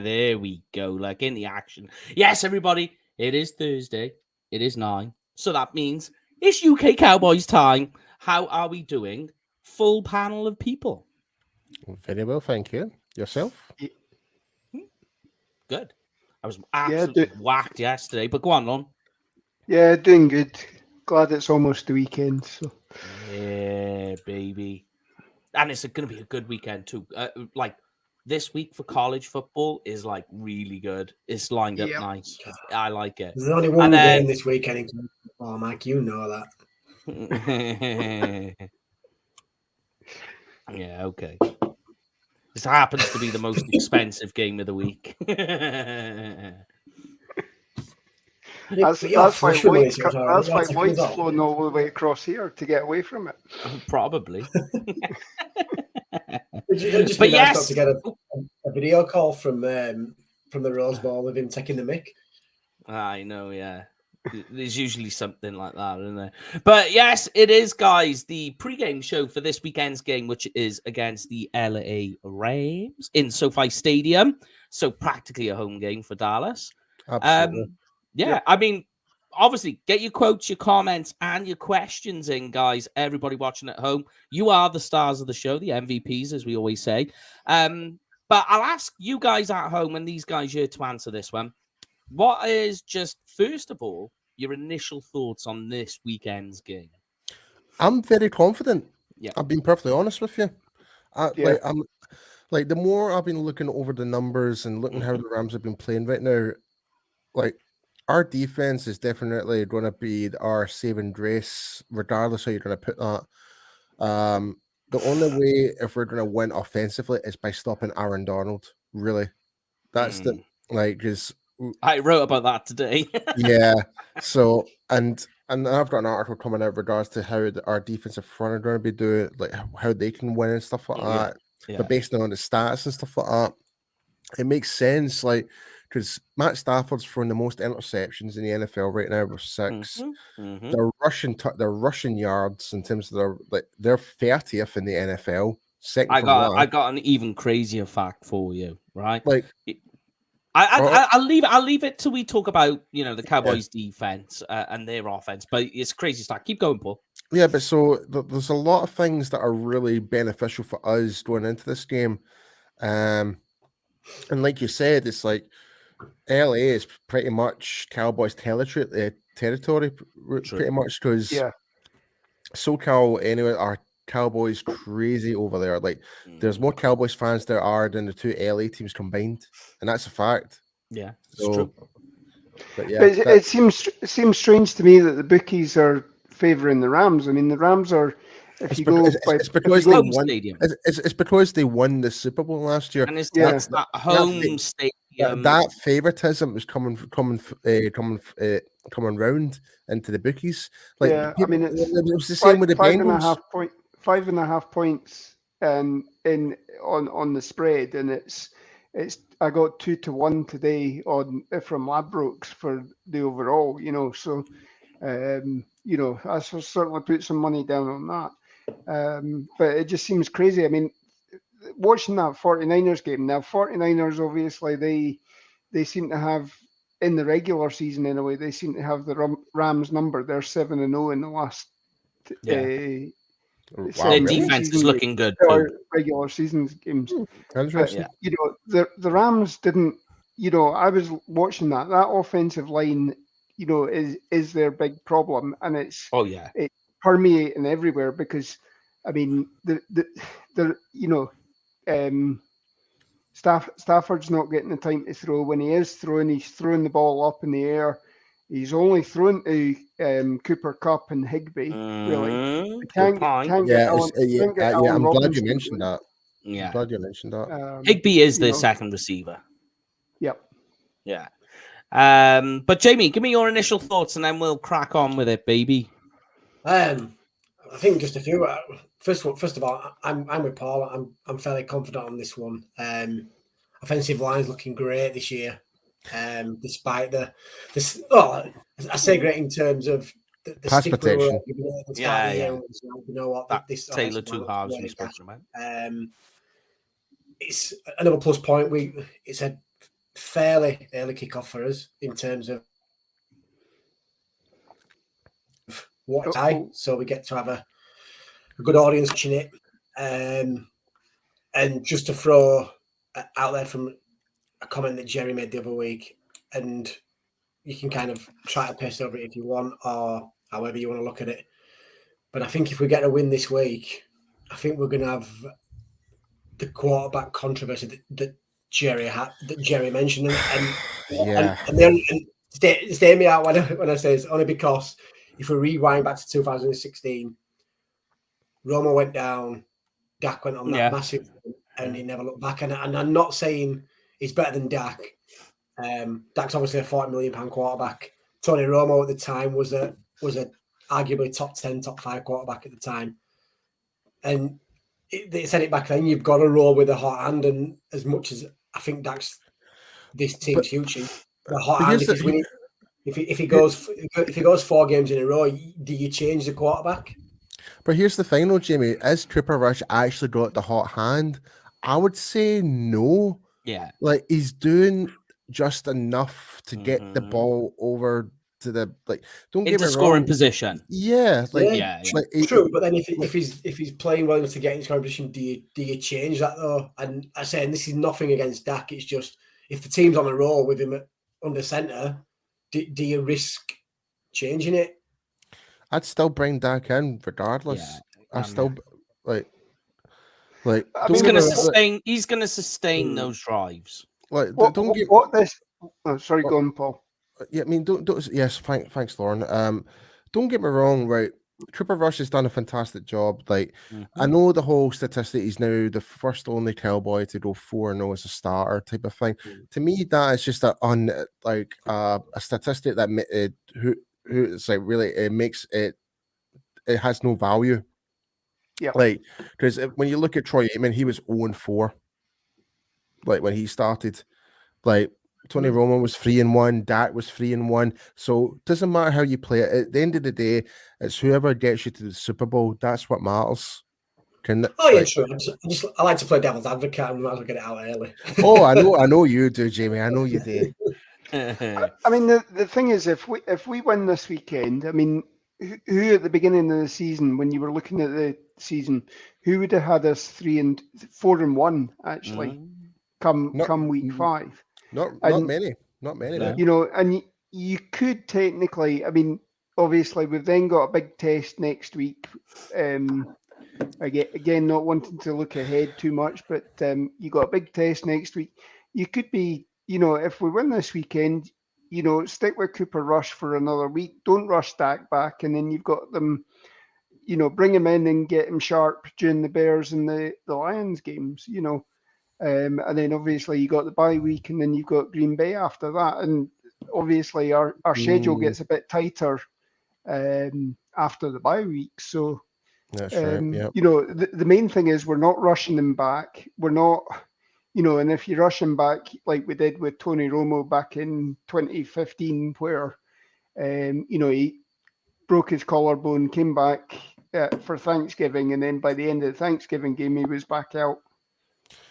There we go, like in the action. Yes, everybody, it is Thursday. It is 9. So that means it's UK Cowboys time. How are we doing? Full panel of people. Very well, thank you. Yourself? Good. I was absolutely whacked yesterday, but go on, Lon. Yeah, doing good. Glad it's almost the weekend. So. Yeah, baby. And it's going to be a good weekend too. This week for college football is like really good. It's lined up nice. I like it. There's only one game this weekend in college football, Mike. You know that. Yeah, okay. This happens to be the most expensive game of the week. That's why Lloyd's flown all the way across here to get away from it. Probably. It'd just be nice not to get a video call from the Rose Bowl with him taking the mic. I know, yeah. There's usually something like that, isn't there? But yes, it is, guys, the pregame show for this weekend's game, which is against the LA Rams in SoFi Stadium. So practically a home game for Dallas. Absolutely. Yeah, I mean, obviously, get your quotes, your comments, and your questions in, guys. Everybody watching at home, you are the stars of the show, the MVPs, as we always say. But I'll ask you guys at home and these guys here to answer this one. What is just, first of all, your initial thoughts on this weekend's game? I'm very confident. Yeah, I've been perfectly honest with you. I'm like the more I've been looking over the numbers and looking how the Rams have been playing right now, like our defense is definitely going to be our saving grace, regardless how you're going to put that. The only way if we're going to win offensively is by stopping Aaron Donald. Really, that's because I wrote about that today. Yeah. So and I've got an article coming out in regards to how our defensive front are going to be doing, like how they can win and stuff like that. Yeah. But based on the stats and stuff like that, it makes sense. Like, because Matt Stafford's throwing the most interceptions in the NFL right now with 6. Mm-hmm. They're rushing yards in terms of they're 30th in the NFL. I got an even crazier fact for you, right? Like, I'll leave it till we talk about the Cowboys defense and their offense. But it's crazy stuff. Keep going, Paul. Yeah, but so there's a lot of things that are really beneficial for us going into this game, and like you said, it's like LA is pretty much Cowboys territory, pretty much, because SoCal anyway are Cowboys crazy over there. Like, there's more Cowboys fans there are than the two LA teams combined, and that's a fact. Yeah, it's true. But yeah, it seems strange to me that the bookies are favoring the Rams. I mean, the Rams are. It's because they won the Super Bowl last year, and it's that home stadium. That favoritism is coming round into the bookies. Like, I mean, it was the same with the Bengals. 5.5 points on the spread, and it's I got 2-1 today from Ladbrokes for the overall. So I certainly put some money down on that. But it just seems crazy. I mean, watching that 49ers game now, 49ers obviously they seem to have, in the regular season anyway, they seem to have the Rams number. They're 7-0 in the last. Their defense is looking good too. Regular season games. Interesting. The Rams didn't I was watching that offensive line, is their big problem, and it's permeating everywhere because, I mean, Stafford's not getting the time to throw. When he is throwing, he's throwing the ball up in the air. He's only thrown to Cooper Kupp and Higbee. Really, can't get Allen. I'm glad Robinson you mentioned that. Yeah, I'm glad you mentioned that. Higbee is their second receiver. Yep. Yeah. But Jamie, give me your initial thoughts, and then we'll crack on with it, baby. I think just a few. First of all, I'm with Paul. I'm fairly confident on this one. Offensive line's looking great this year, despite I say great in terms of the pass protection. You know what? That this Taylor two halves we spoke about. It's another plus point. It's a fairly early kickoff for us in terms of so we get to have a good audience watching it. And just to throw out there from a comment that Jerry made the other week, and you can kind of try to paste over it if you want, or however you want to look at it. But I think if we get a win this week, I think we're going to have the quarterback controversy that Jerry mentioned, and stay me out when I say it's only because if we rewind back to 2016, Romo went down, Dak went on that massive, and he never looked back. And I'm not saying he's better than Dak. Dak's obviously a £40 million quarterback. Tony Romo at the time was a arguably top 10, top 5 quarterback at the time. And they said it back then, you've got to roll with a hot hand. And as much as I think Dak's this team's future, the hot hand, if he goes 4 games in a row, do you change the quarterback? But here's the thing, though, Jamie. Is Cooper Rush actually got the hot hand? I would say no. Yeah. Like, he's doing just enough to get the ball over to the Don't get me wrong. Scoring position. Yeah. True. But then if he's playing well enough to get in scoring position, do you change that though? And I say, and this is nothing against Dak. It's just if the team's on a roll with him under center, do you risk changing it? I'd still bring Dak in regardless. Yeah, I still he's going to sustain those drives. Go on, Paul. Yeah, I mean, yes, thanks, Lauren. Don't get me wrong, right? Cooper Rush has done a fantastic job. I know the whole statistic. He's now the first only Cowboy to go 4-0 as a starter type of thing. To me, that is just a statistic that it's like really it makes it has no value. Yeah, because when you look at Troy Aikman, he was 0-4. When he started, Tony Romo was 3-1, Dak was 3-1. So it doesn't matter how you play it. At the end of the day, it's whoever gets you to the Super Bowl. That's what matters. True. I like to play devil's advocate and might as well get it out early. Oh, I know you do, Jamie. I know you do. I mean, the thing is, if we win this weekend, I mean, who at the beginning of the season, when you were looking at the season, who would have had us 4-1 actually come week 5? Not many. And you could technically, I mean, obviously we've then got a big test next week. Again, not wanting to look ahead too much, but you got a big test next week. You could be, if we win this weekend, stick with Cooper Rush for another week. Don't rush Dak back, and then you've got them, bring him in and get him sharp during the Bears and the Lions games, and then obviously you got the bye week, and then you've got Green Bay after that, and obviously our schedule gets a bit tighter after the bye week. So that's right. Yeah. The main thing is we're not rushing them back. We're not. And if you rush him back like we did with Tony Romo back in 2015, where, he broke his collarbone, came back for Thanksgiving, and then by the end of the Thanksgiving game, he was back out.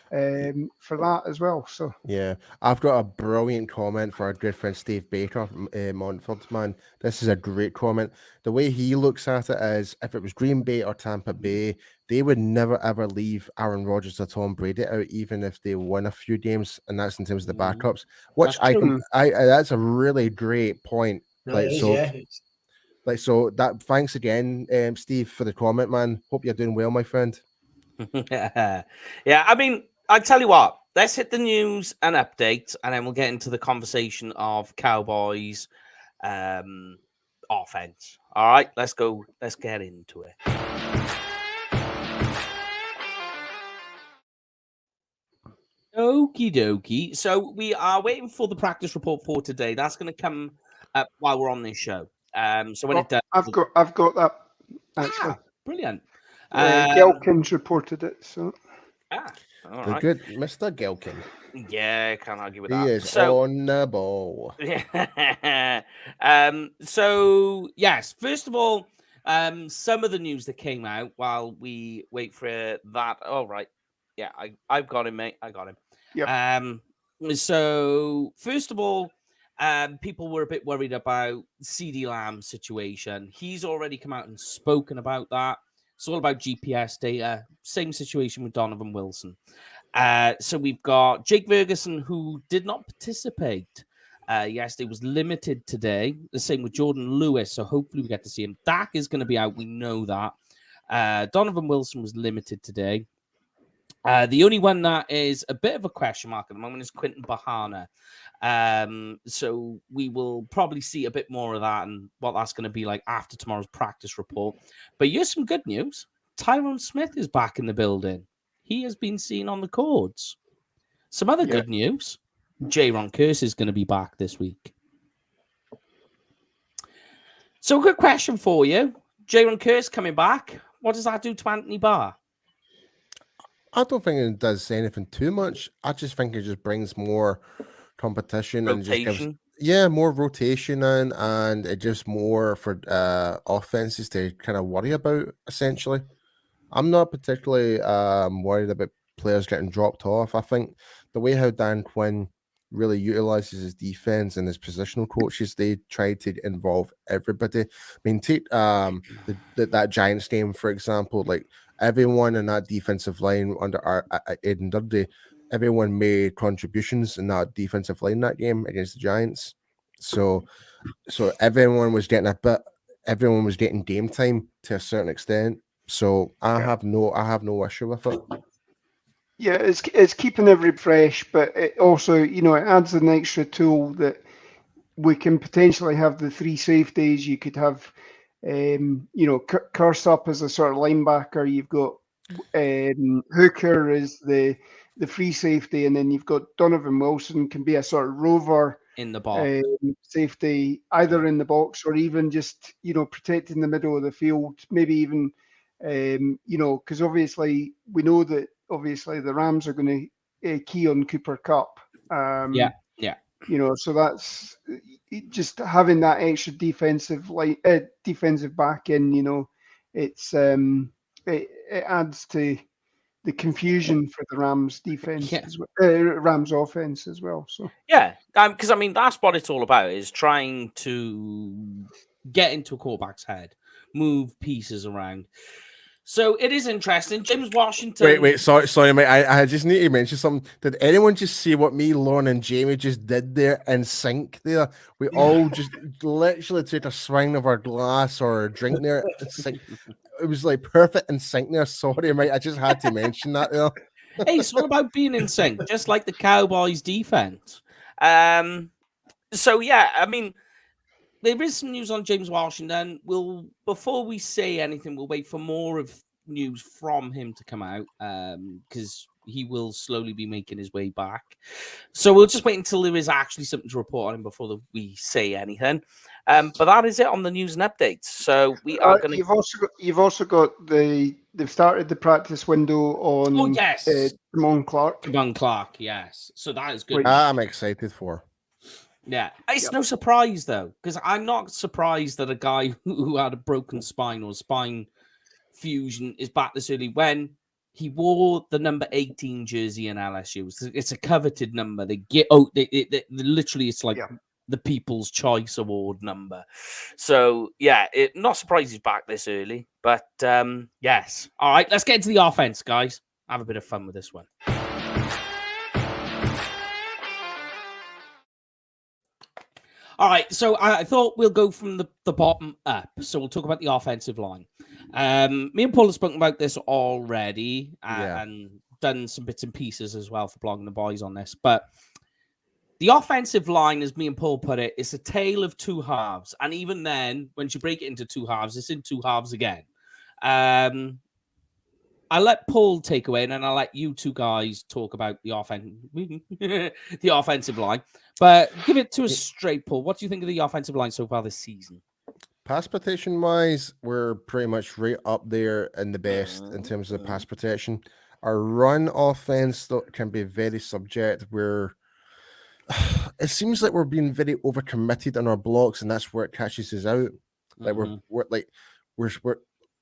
for that as well. So yeah, I've got a brilliant comment for our good friend Steve Baker, Montford, man. This is a great comment. The way he looks at it is, if it was Green Bay or Tampa Bay, they would never ever leave Aaron Rodgers or Tom Brady out, even if they win a few games, and that's in terms of the backups. Which that's a really great point. So that. Thanks again, Steve, for the comment, man. Hope you're doing well, my friend. Yeah, I mean, I tell you what, let's hit the news and updates, and then we'll get into the conversation of Cowboys offense. All right, let's go. Let's get into it. Okie dokie. So we are waiting for the practice report for today. That's going to come up while we're on this show. So when it does, I've got that actually. Brilliant. Gelkins reported it. So all good Mr. Gelkin. Yeah, can't argue with that. He is on the ball. Yeah. So yes, first of all, some of the news that came out while we wait for that. Oh, right. Yeah, I've got him, mate. I got him. Yep. So first of all, people were a bit worried about CeeDee Lamb's situation. He's already come out and spoken about that. It's all about GPS data. Same situation with Donovan Wilson. So we've got Jake Ferguson, who did not participate. Yes, it was limited today. The same with Jordan Lewis. So hopefully we get to see him. Dak is going to be out. We know that. Donovan Wilson was limited today. The only one that is a bit of a question mark at the moment is Quinton Bahana. So we will probably see a bit more of that and what that's going to be like after tomorrow's practice report. But here's some good news. Tyrone Smith is back in the building. He has been seen on the cords. Some other good news. Jaron Kearse is going to be back this week. So a good question for you. Jaron Kearse coming back. What does that do to Anthony Barr? I don't think it does anything too much. I just think it just brings more competition and just gives more rotation in, and it just more for offenses to kind of worry about, essentially. I'm not particularly worried about players getting dropped off. I think the way how Dan Quinn really utilizes his defense and his positional coaches, they try to involve everybody. I mean, take that Giants game, for example, like everyone in that defensive line under Aiden Dudley, everyone made contributions in that defensive line that game against the Giants. So everyone was getting everyone was getting game time to a certain extent. So I have no issue with it. Yeah, it's keeping everybody fresh, but it also, it adds an extra tool that we can potentially have the three safeties. You could have, Kearse up as a sort of linebacker. You've got Hooker as the free safety, and then you've got Donovan Wilson can be a sort of rover in the box safety, either in the box or even just protecting the middle of the field. Maybe even because obviously we know that the Rams are going to key on Cooper Kupp. So that's just having that extra defensive back in. It's it adds to the confusion for the Rams defense, Rams offense as well. So because that's what it's all about, is trying to get into a quarterback's head, move pieces around. So it is interesting. James Washington. Wait, sorry, mate. I just need to mention something. Did anyone just see what me, Lauren, and Jamie just did there in sync there? We all just literally took a swing of our glass or a drink there. It was like perfect in sync there. Sorry, mate. I just had to mention that there. Hey, it's all about being in sync, just like the Cowboys defense. There is some news on James Washington. Before we say anything, we'll wait for more of news from him to come out because he will slowly be making his way back. So we'll just wait until there is actually something to report on him before we say anything. But that is it on the news and updates. So we are going to. You've also got they've started the practice window on. Oh yes, Damon Clark. Damon Clark, yes. So that is good. I'm excited for. Yeah, it's no surprise though, because I'm not surprised that a guy who had a broken spine or spine fusion is back this early when he wore the number 18 jersey in LSU. It's a coveted number. They literally, it's like the People's Choice Award number. So, yeah, not surprised he's back this early. But, yes. All right, let's get into the offense, guys. Have a bit of fun with this one. All right, so I thought we'll go from the bottom up. So we'll talk about the offensive line. Me and Paul have spoken about this already and done some bits and pieces as well for Blogging the Boys on this. But the offensive line, as me and Paul put it, is a tale of two halves. And even then, when you break it into two halves, it's in two halves again. I'll let Paul take away, and then I'll let you two guys talk about the offensive line. But give it to us straight, Paul. What do you think of the offensive line so far this season? Pass protection wise, we're pretty much right up there in the best in terms of pass protection. Our run offense though, can be very subject where it seems like we're being very overcommitted on our blocks, and that's where it catches us out. Like we're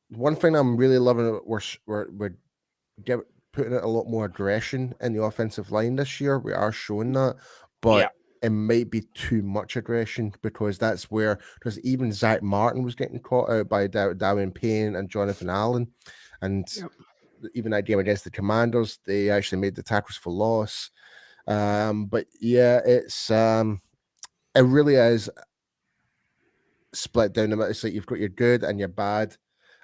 one thing I'm really loving, we're putting a lot more aggression in the offensive line this year. We are showing that, but it might be too much aggression because that's where there's even Zach Martin was getting caught out by Darren Payne and Jonathan Allen, and even that game against the Commanders, they actually made the tackles for loss. But yeah, it's it really is split down the middle. It's like you've got your good and your bad.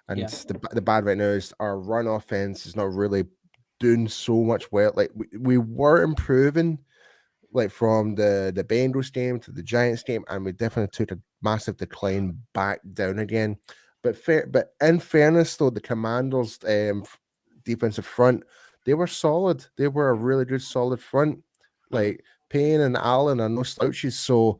And the bad right now is our run offense is not really doing so much well. Like we were improving, like from the Bengals game to the Giants game, and we definitely took a massive decline back down again. But in fairness, though, the Commanders' defensive front, they were solid. They were a really good, solid front. Like Payne and Allen are no slouches. So,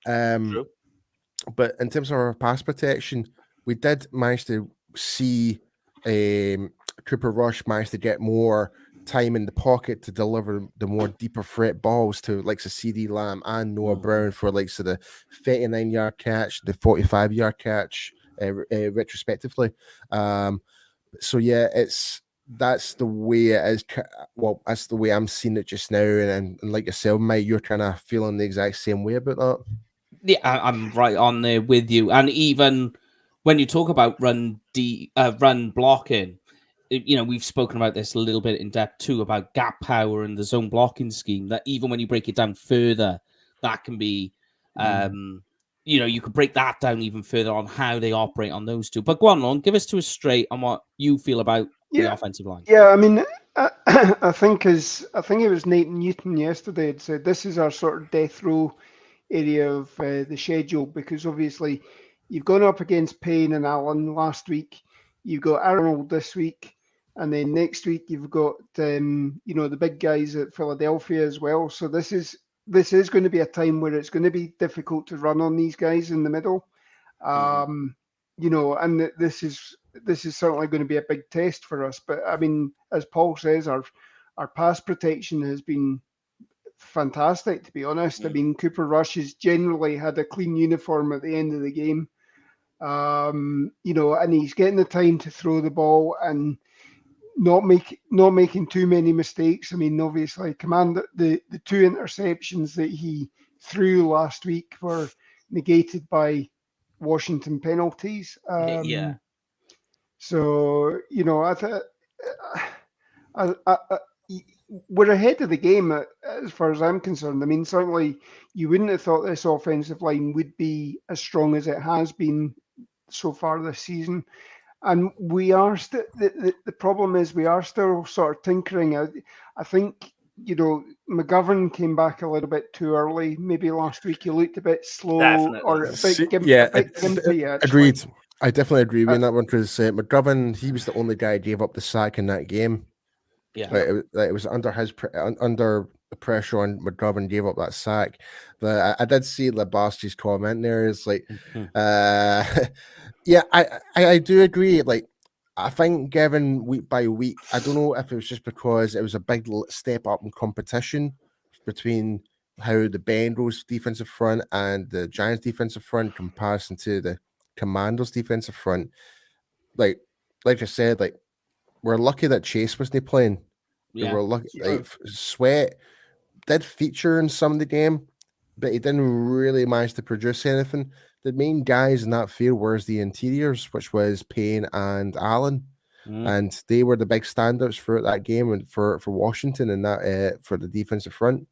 but in terms of our pass protection, we did manage to see Cooper Rush manage to get more time in the pocket to deliver the more deeper threat balls to like the CD Lamb and Noah Brown for like the 39-yard catch, the 45-yard catch, retrospectively. So yeah, that's the way it is. Well, that's the way I'm seeing it just now. And like yourself, Mike, you're kind of feeling the exact same way about that. Yeah, I'm right on there with you. And even when you talk about run blocking, we've spoken about this a little bit in depth too, about gap power and the zone blocking scheme, that even when you break it down further, that can be, you could break that down even further on how they operate on those two. But go on, give us to us straight on what you feel about the offensive line. Yeah, I mean, I think it was Nathan Newton yesterday had said this is our sort of death row area of the schedule, because obviously you've gone up against Payne and Allen last week, you've got Arnold this week, and then next week you've got the big guys at Philadelphia as well. So this is going to be a time where it's going to be difficult to run on these guys in the middle. And this is certainly going to be a big test for us. But I mean, as Paul says, our pass protection has been fantastic, to be honest. I mean, Cooper Rush has generally had a clean uniform at the end of the game. And he's getting the time to throw the ball and not making too many mistakes. I mean, obviously, the two interceptions that he threw last week were negated by Washington penalties. So we're ahead of the game as far as I'm concerned. I mean, certainly you wouldn't have thought this offensive line would be as strong as it has been so far this season. And we are still, the problem is we are still sort of tinkering. I think, McGovern came back a little bit too early. Maybe last week he looked a bit slow. Definitely. Or a bit gimpy. Agreed. I definitely agree with that one, because McGovern, he was the only guy who gave up the sack in that game. Yeah, it was under under the pressure on McGovern, gave up that sack. But I did see Labaski's comment there. It's like, yeah, I do agree. Like, I think given week by week, I don't know if it was just because it was a big step up in competition between how the Bengals defensive front and the Giants defensive front in comparison to the Commanders defensive front. Like I said, like, we're lucky that Chase wasn't playing. Yeah. We're lucky. Like, Sweat did feature in some of the game, but he didn't really manage to produce anything. The main guys in that field were the interiors, which was Payne and Allen, and they were the big standouts throughout that game and for Washington and that for the defensive front.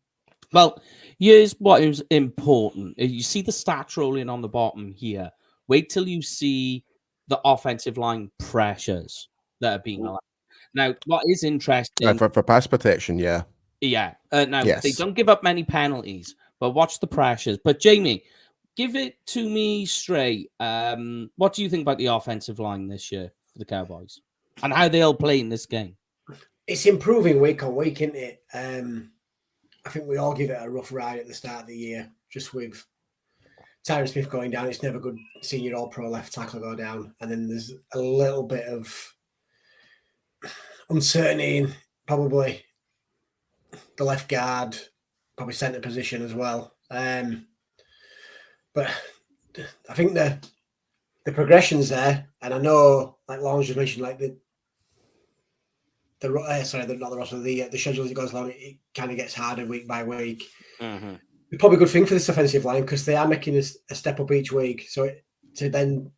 Well, here's what is important. You see the stats rolling on the bottom here. Wait till you see the offensive line pressures that are being allowed. Now, what is interesting... For pass protection, yeah. Yeah. Now, Yes. they don't give up many penalties, but watch the pressures. But, Jamie, give it to me straight. What do you think about the offensive line this year for the Cowboys and how they'll play in this game? It's improving week on week, isn't it? I think we all give it a rough ride at the start of the year, just with Tyrone Smith going down. It's never good seeing your all-pro left tackle go down. And then there's a little bit of uncertainty in probably the left guard, probably centre position as well. But I think the progression's there. And I know, like Lawrence just mentioned, like the schedule as it goes along, it kind of gets harder week by week. Mm-hmm. It's probably a good thing for this offensive line because they are making a step up each week. So to then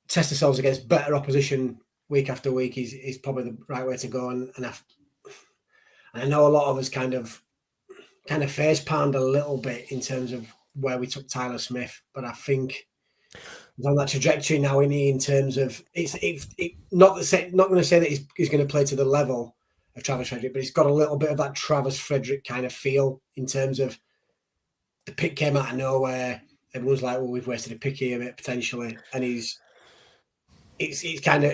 test themselves against better opposition week after week is probably the right way to go. And I know a lot of us kind of face palmed a little bit in terms of where we took Tyler Smith, but I think he's on that trajectory now in terms of it's not going to say that he's going to play to the level of Travis Frederick, but he's got a little bit of that Travis Frederick kind of feel in terms of the pick came out of nowhere. Everyone's like, well, we've wasted a pick here potentially, and it's kind of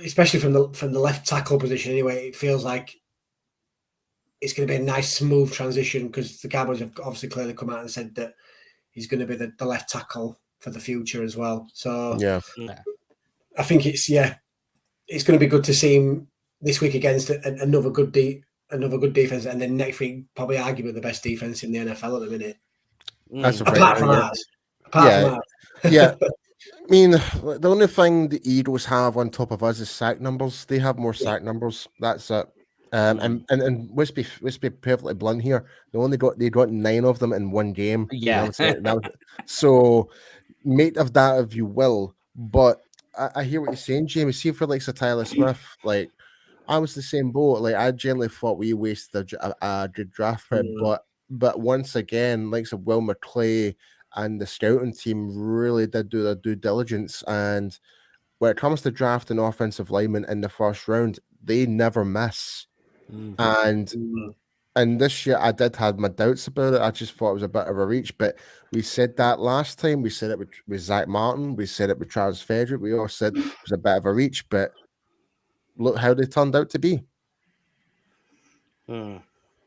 especially from the left tackle position anyway. It feels like it's going to be a nice smooth transition because the Cowboys have obviously clearly come out and said that he's going to be the left tackle for the future as well. So yeah, I think it's going to be good to see him this week against another good defense, and then next week probably arguably the best defense in the NFL at the minute. That's apart from ours. Yeah. I mean, the only thing the Eagles have on top of us is sack numbers. They have more sack numbers. That's it. And let's be perfectly blunt here. They got 9 of them in one game. Yeah. So make of that if you will. But I hear what you're saying, Jamie. See for like Tyler Smith, like I was the same boat. Like I generally thought we wasted a good draft pick, but once again, like Will McClay and the scouting team really did do their due diligence. And when it comes to drafting offensive linemen in the first round, they never miss. And this year I did have my doubts about it. I just thought it was a bit of a reach, but we said that last time. We said it with Zach Martin. We said it with Travis Frederick. We all said it was a bit of a reach, but look how they turned out to be.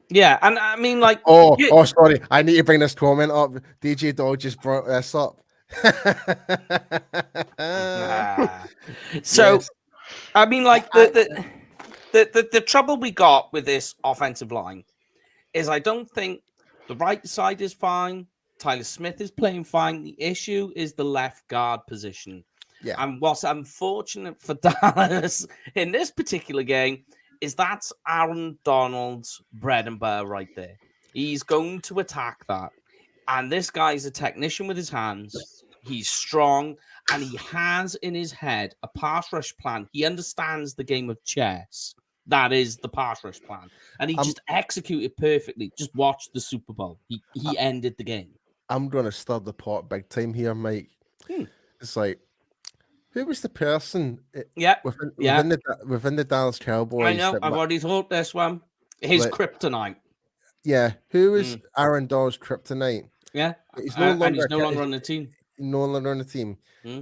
Yeah, and I mean, like... Oh, sorry. I need to bring this comment up. DJ Dog just brought this up. So, yes. I mean, like, the trouble we got with this offensive line is I don't think the right side is fine. Tyler Smith is playing fine. The issue is the left guard position. Yeah. And what's unfortunate for Dallas in this particular game is that's Aaron Donald's bread and butter right there. He's going to attack that. And this guy's a technician with his hands. He's strong, and he has in his head a pass rush plan. He understands the game of chess. That is the pass rush plan. And he just executed perfectly. Just watch the Super Bowl. He ended the game. I'm going to stir the pot big time here, Mike. It's like, who was the person within the Dallas Cowboys? I know, I've already thought this one. His kryptonite. Yeah, who is Aaron Donald's kryptonite? Yeah, he's no longer on the team. No longer on the team.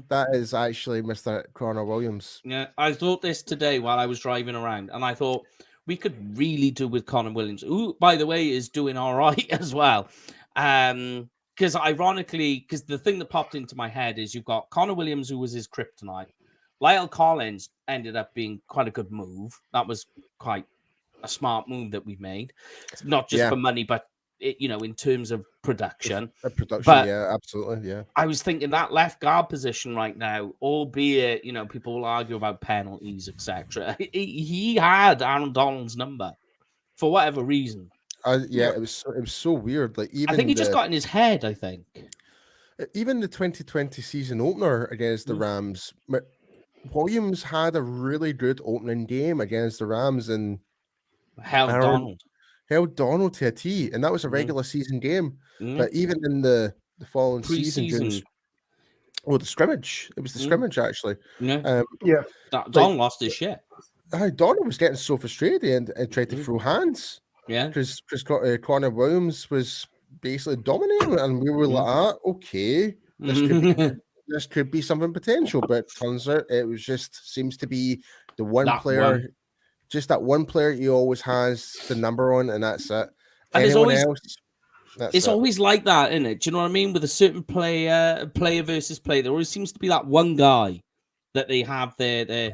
That is actually Mr. Connor Williams. Yeah, I thought this today while I was driving around, and I thought we could really do with Connor Williams, who, by the way, is doing all right as well. Because ironically, the thing that popped into my head is you've got Connor Williams, who was his kryptonite. Lyle Collins ended up being quite a good move. That was quite a smart move that we made. It's not just for money, but in terms of production. Production, But yeah, absolutely, yeah. I was thinking that left guard position right now, albeit, people will argue about penalties, etc. He had Aaron Donald's number for whatever reason. It was so weird. Like, even I think he just got in his head, I think. Even the 2020 season opener against the Rams, Williams had a really good opening game against the Rams and held Donald to a T, and that was a regular season game. But even in the following Pre-season. season, the scrimmage, it was the scrimmage actually. Donald lost his shit. Donald was getting so frustrated and tried to throw hands. Yeah, because Connor Williams was basically dominating, and we were like, okay, this could be something potential. But turns out it was just seems to be the one player. Just that one player he always has the number on, and that's it. And it's always like that, isn't it? Do you know what I mean? With a certain player versus player, there always seems to be that one guy that they have their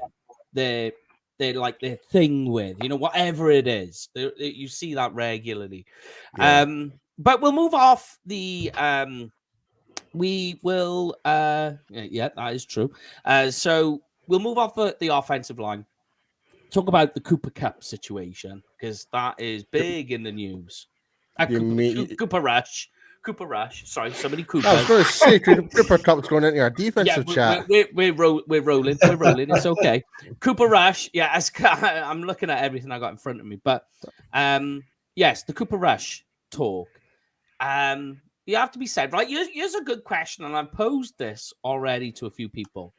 like their thing with, whatever it is. You see that regularly. Yeah. But we'll move off the. We will. Yeah, that is true. So we'll move off the offensive line. Talk about the Cooper Kupp situation, because that is big in the news. Cooper Rush. Sorry, somebody Cooper. I was going to say Cooper Kupp's going into our defensive chat. We're rolling. It's okay. Cooper Rush. Yeah, I'm looking at everything I got in front of me. But yes, the Cooper Rush talk. You have to be said, right? Here's a good question, and I've posed this already to a few people.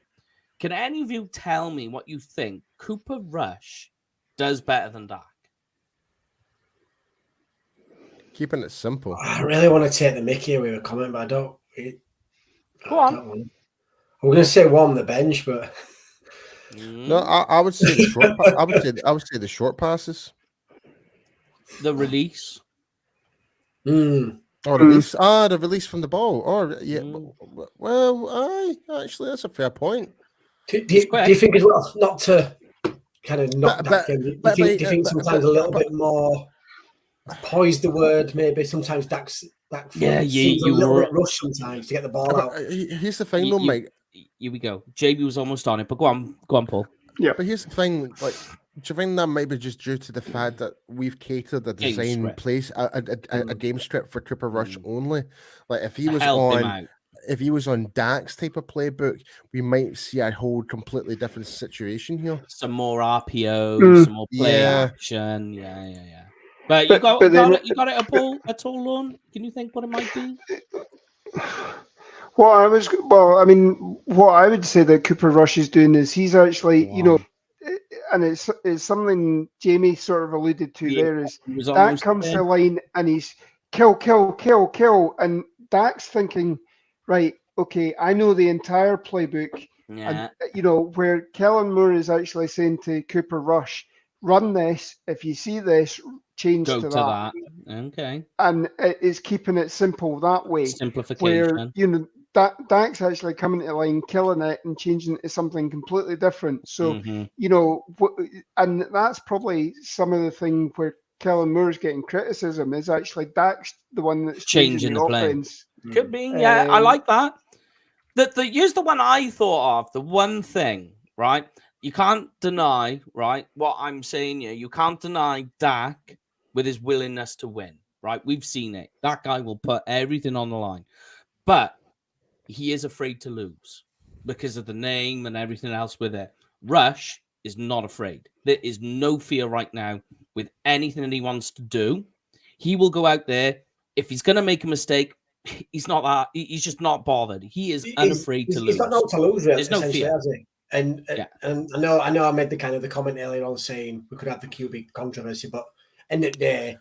Can any of you tell me what you think Cooper Rush does better than Dak? Keeping it simple. I really want to take the mickey away with a comment, but I don't. Go on. I'm going to say warm the bench, but no, I would say the short. I would say the short passes. The release. Or the release from the ball. Or yeah, well, actually that's a fair point. Do you think as well, not to kind of knock that in, do you think sometimes a little bit more poise the word, maybe sometimes Dak seems a little bit rushed sometimes to get the ball out. Here's the thing though, Mike. Here we go. JB was almost on it, but go on, Paul. Yeah, but here's the thing, like, do you think that might be just due to the fact that we've catered a design place, a game script for Cooper Rush only? Like, if he was on Dak's type of playbook, we might see a whole completely different situation here. Some more RPO, some more play action. Yeah. But you got it at all, Lon? Can you think what it might be? What I would say that Cooper Rush is doing is he's actually, and it's something Jamie sort of alluded to there, is Dak comes to the line and he's kill, and Dak's thinking, right, okay, I know the entire playbook, and where Kellen Moore is actually saying to Cooper Rush, run this, if you see this, change to that. Okay. And it's keeping it simple that way. Simplification. Where, Dak's actually coming to the line, killing it, and changing it to something completely different. So, and that's probably some of the thing where Kellen Moore's getting criticism, is actually Dak's the one that's changing the offense. Could be, yeah. I like that. Here's the one I thought of. The one thing, right? You can't deny, right, what I'm saying here. You can't deny Dak with his willingness to win, right? We've seen it. That guy will put everything on the line. But he is afraid to lose because of the name and everything else with it. Rush is not afraid. There is no fear right now with anything that he wants to do. He will go out there. If he's going to make a mistake, he's just not bothered. He is unafraid to lose. He's got no to lose, really. There's no fear. Has he? And I know I made the comment earlier on saying we could have the QB controversy, but end of the day,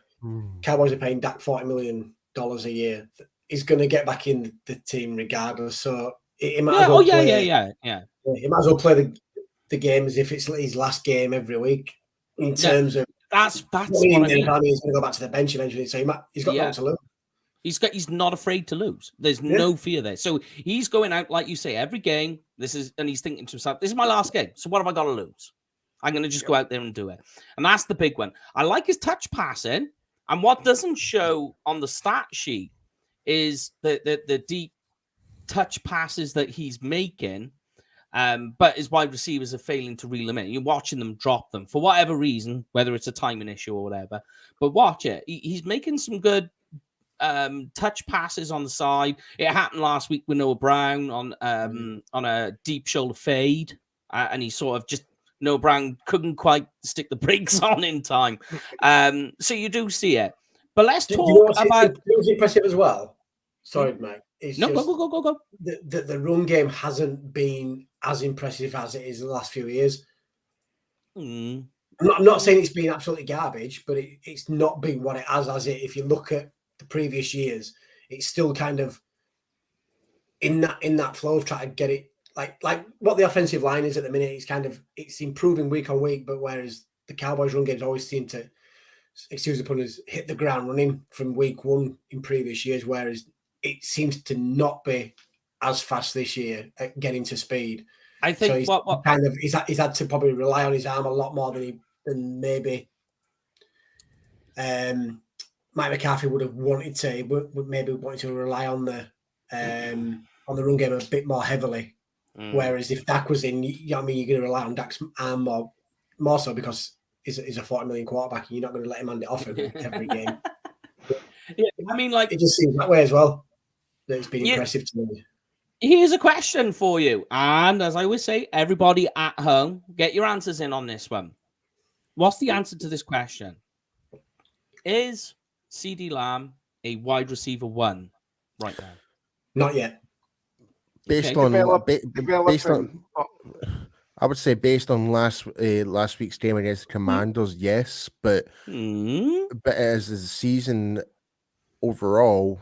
Cowboys are paying Dak $40 million a year. He's going to get back in the team regardless. So he might as well play. He might as well play the game as if it's his last game every week. In terms of that's what I mean. He's going to go back to the bench eventually, so he's got nothing to lose. He's not afraid to lose. There's no fear there. So he's going out, like you say, every game. And he's thinking to himself, this is my last game. So what have I got to lose? I'm going to just go out there and do it. And that's the big one. I like his touch passing. And what doesn't show on the stat sheet is the deep touch passes that he's making, but his wide receivers are failing to reel them in. You're watching them drop them for whatever reason, whether it's a timing issue or whatever. But watch it. He's making some good touch passes on the side. It happened last week with Noah Brown on a deep shoulder fade, and he sort of just Noah Brown couldn't quite stick the brakes on in time. So you do see it. But let's talk about. What's impressive as well? Sorry, Mike. It's No, just go. The run game hasn't been as impressive as it is in the last few years. I'm not saying it's been absolutely garbage, but it's not been what it has it? If you look at the previous years, it's still kind of in that flow of trying to get it like what the offensive line is at the minute. It's improving week on week, but whereas the Cowboys run games always seem to, excuse the punters, hit the ground running from week one in previous years, whereas it seems to not be as fast this year at getting to speed. I think so he's had to probably rely on his arm a lot more than maybe Mike McCarthy would have wanted to. Would maybe wanted to rely on the run game a bit more heavily. Whereas if Dak was in, you know what I mean, you're going to rely on Dak's arm more so because he's a $40 million quarterback, and you're not going to let him hand it off every game. Yeah, I mean, like it just seems that way as well. That it's been impressive to me. Here's a question for you, and as I always say, everybody at home, get your answers in on this one. What's the answer to this question? Is CeeDee Lamb a wide receiver 1 right now? Not yet. Based on, I would say based on last week's game against the Commandos, yes, but as the season overall,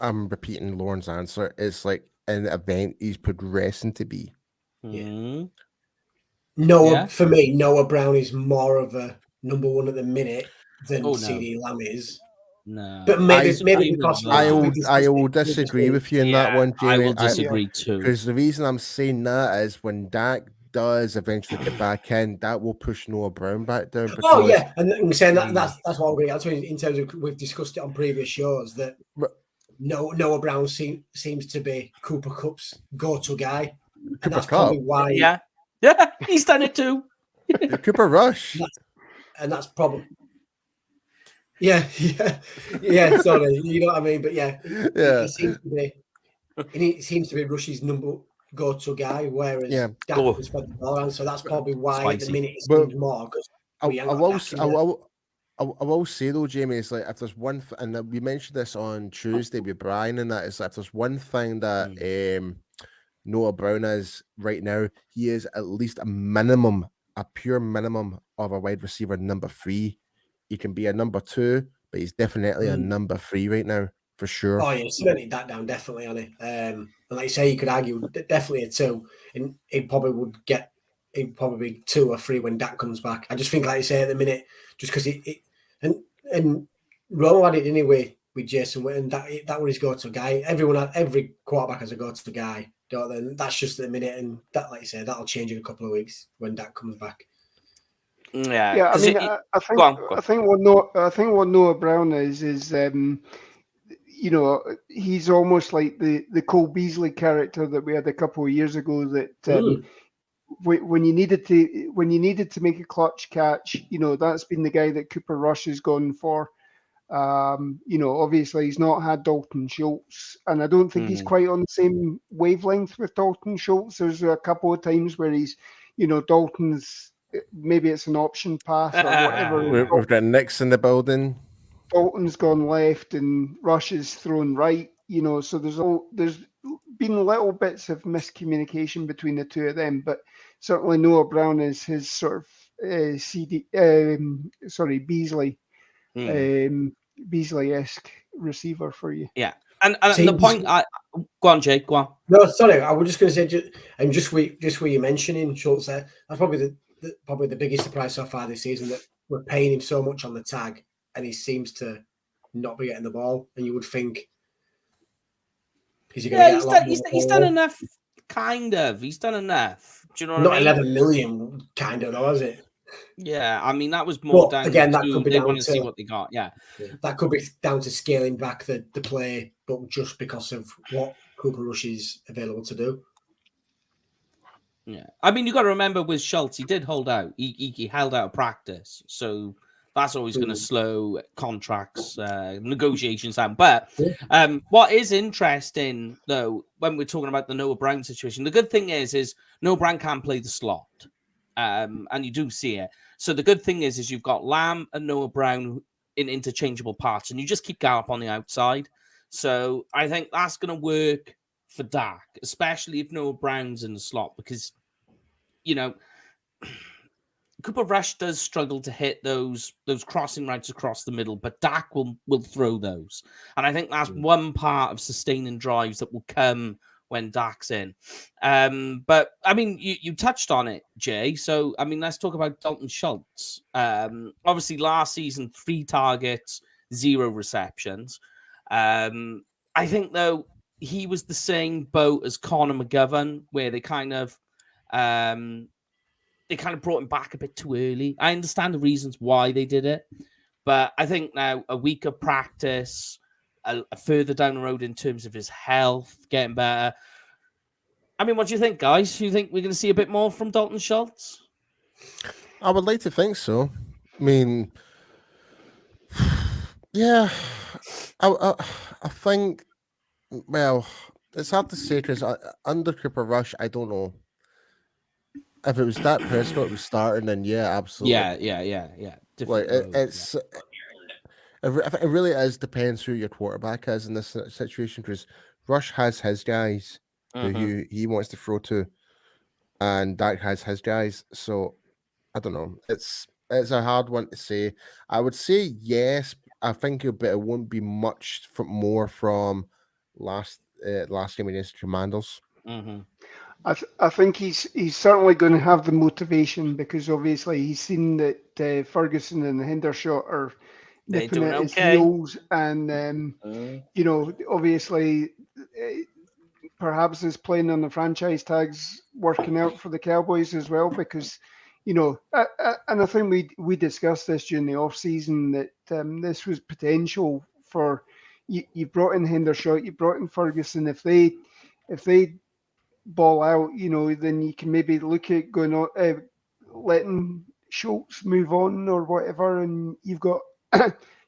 I'm repeating Lauren's answer. It's like an event he's progressing to be. Yeah. For me, Noah Brown is more of a number 1 at the minute than CeeDee Lamb is. No, but maybe because I will disagree with you in that one, Jamie. I will disagree too. Because the reason I'm saying that is when Dak does eventually get back in, that will push Noah Brown back down. Because, and I'm saying that's what we're going in terms of we've discussed it on previous shows that Noah Brown seems to be Cooper Kupp's go-to guy, and that's probably why. Yeah, he's done it too. Cooper Rush, and that's probably. Yeah. Sorry, you know what I mean. But he seems to be Rush's number go-to guy, whereas Dak will spread the ball around. So that's probably why at the minute it seems more. I will say though, Jamie, it's like if there's one, and we mentioned this on Tuesday with Brian, and that is if there's one thing that Noah Brown is right now, he is at least a pure minimum of a wide receiver number 3. He can be a number 2, but he's definitely a number 3 right now, for sure. Oh, yeah, cemented that down, definitely, on it. And like you say, you could argue definitely a 2, and he probably be 2 or 3 when Dak comes back. I just think, like you say, at the minute, just because and Romo had it anyway with Jason Witten, that was his go-to guy. Every quarterback has a go-to guy, don't they? And that's just at the minute, and that, like you say, that'll change in a couple of weeks when Dak comes back. Yeah. I mean, I think what Noah Brown is he's almost like the Cole Beasley character that we had a couple of years ago. That when you needed to make a clutch catch, that's been the guy that Cooper Rush has gone for. Obviously he's not had Dalton Schultz, and I don't think he's quite on the same wavelength with Dalton Schultz. There's a couple of times where he's, Dalton's. Maybe it's an option pass or whatever. We've got Knicks in the building. Dalton's gone left and Rush is thrown right. So there's been little bits of miscommunication between the two of them. But certainly Noah Brown is his sort of Beasley-esque receiver for you. Yeah, and the point. Go on, Jake. Go on. No, sorry. I was just going to say, just where you're mentioning Schultz there, that's probably the biggest surprise so far this season, that we're paying him so much on the tag and he seems to not be getting the ball. And you would think, is he going to get a lot more? He's done enough, kind of. He's done enough. Do you know what I mean? Not 11 million, kind of, though, is it? Yeah, I mean, that was more down again, to that could be they down want to see to- what they got. Yeah. That could be down to scaling back the play, but just because of what Cooper Rush is available to do. Yeah, I mean, you got to remember with Schultz, he did hold out. He held out of practice, so that's always going to slow contracts negotiations down. But what is interesting, though, when we're talking about the Noah Brown situation, the good thing is Noah Brown can play the slot, and you do see it. So the good thing is you've got Lamb and Noah Brown in interchangeable parts, and you just keep Gallup on the outside. So I think that's going to work for Dak, especially if Noah Brown's in the slot, because, you know, Cooper Rush does struggle to hit those crossing routes across the middle, but Dak will throw those. And I think that's one part of sustaining drives that will come when Dak's in. But, I mean, you touched on it, Jay. So, I mean, let's talk about Dalton Schultz. Obviously, last season, 3 targets, 0 receptions. I think, though, he was the same boat as Connor McGovern, where they kind of brought him back a bit too early. I understand the reasons why they did it, but I think now a week of practice, a further down the road in terms of his health, getting better. I mean, what do you think, guys? Do you think we're going to see a bit more from Dalton Schultz? I would like to think so. I mean, yeah, I think, well, it's hard to say because under Cooper Rush, I don't know. If it was Dak Prescott was starting, then yeah, absolutely. Yeah. Like it really is depends who your quarterback is in this situation, because Rush has his guys who he wants to throw to, and Dak has his guys. So I don't know. It's a hard one to say. I would say yes. I think it won't be much more from last game against the Commanders. I think he's certainly going to have the motivation, because obviously he's seen that Ferguson and Hendershot are nipping at his heels, and you know, obviously perhaps his playing on the franchise tags working out for the Cowboys as well, because, you know, and I think we discussed this during the off season that this was potential for you brought in Hendershot, you brought in Ferguson. If they ball out, you know, then you can maybe look at going on, letting Schultz move on or whatever, and you've got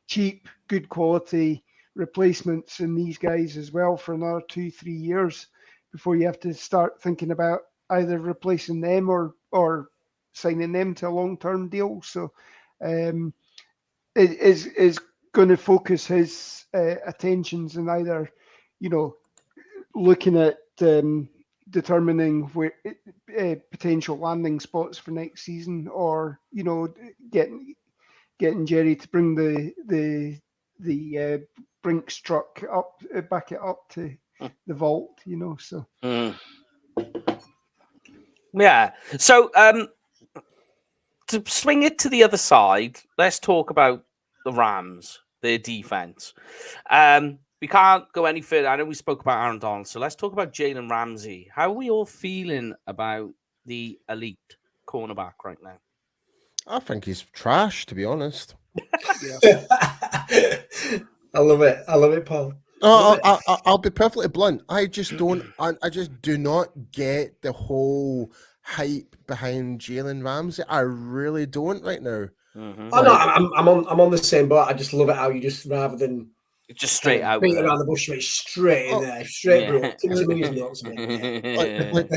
cheap, good quality replacements in these guys as well for another 2-3 years before you have to start thinking about either replacing them or signing them to a long-term deal. So it is going to focus his attentions in either, you know, looking at determining where potential landing spots for next season, or, you know, getting Jerry to bring the Brinks truck up, back it up to the vault, you know. So yeah. So to swing it to the other side, let's talk about the Rams, their defense. We can't go any further. I know we spoke about Aaron Donald, so let's talk about Jalen Ramsey. How are we all feeling about the elite cornerback right now? I think he's trash, to be honest. I love it, Paul. I'll be perfectly blunt. I just do not get the whole hype behind Jalen Ramsey. I really don't right now. Oh no, I'm on the same boat. I just love it how you just, rather than just straight out beat around the bush, straight in there, straight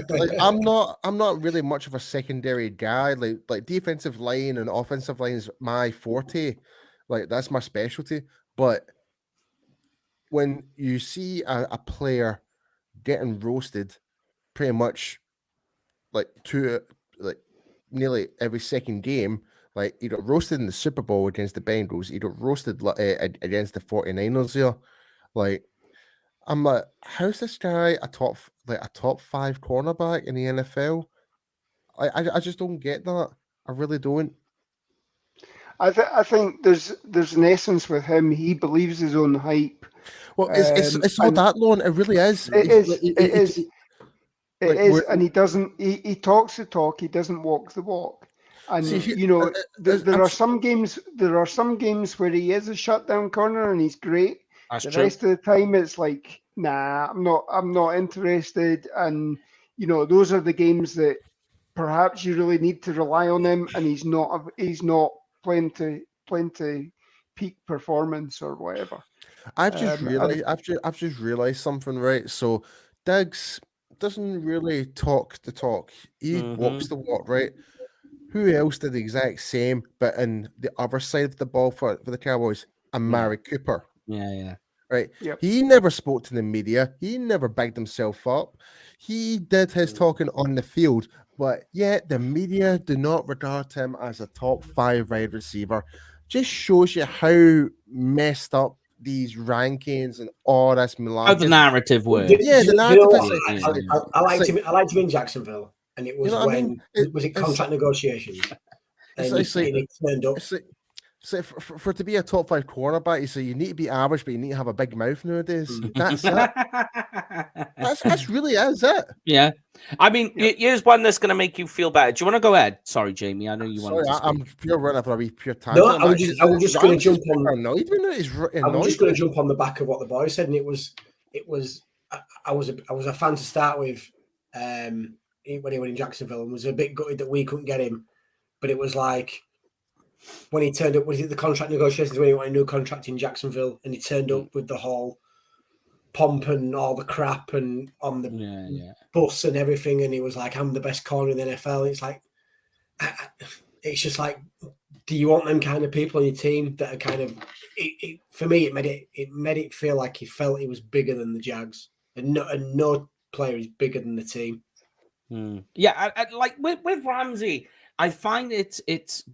like I'm not really much of a secondary guy. Like defensive line and offensive line is my forte. Like that's my specialty. But when you see a player getting roasted pretty much like nearly every second game, like he got roasted in the Super Bowl against the Bengals, he got roasted against the 49ers here. Like, I'm like, how's this guy a top 5 cornerback in the NFL? I just don't get that. I really don't. I think there's an essence with him. He believes his own hype. Well, it's not that long. It really is. It is, and he doesn't. He talks the talk. He doesn't walk the walk. And See, there are some games. There are some games where he is a shutdown corner and he's great. That's The true. rest of the time, it's like, nah, I'm not interested. And those are the games that perhaps you really need to rely on him, and he's not playing to peak performance or whatever. I've just realized something, right? So Diggs doesn't really talk the talk. He walks the walk, right? Who else did the exact same, but in the other side of the ball for the Cowboys? Amari Cooper. Yeah. Right. Yep. He never spoke to the media. He never bagged himself up. He did his talking on the field, but yet the media do not regard him as a top 5 wide receiver. Just shows you how messed up these rankings and all this malarkey. How the narrative works. Yeah, the narrative. I liked him in Jacksonville, and it was was it contract negotiations? And he turned up. So for to be a top 5 cornerback, you say you need to be average, but you need to have a big mouth nowadays. That's it. That's really is it. Yeah. I mean, here's one that's going to make you feel better. Do you want to go ahead? Sorry, Jamie. I know you want to speak. I'm pure running for a wee pure tangent. No, I'm just going to jump on. I'm just going to jump on the back of what the boy said, and it was. I was a fan to start with when he went in Jacksonville, and was a bit gutted that we couldn't get him, but it was like. When he turned up, was it the contract negotiations when he wanted a new contract in Jacksonville, and he turned up with the whole pomp and all the crap and on the bus and everything, and he was like, "I'm the best corner in the NFL." And it's like, it's just like, do you want them kind of people on your team that are kind of? For me, it made it feel like he felt he was bigger than the Jags, and no player is bigger than the team. Yeah, I like with Ramsey. I find it's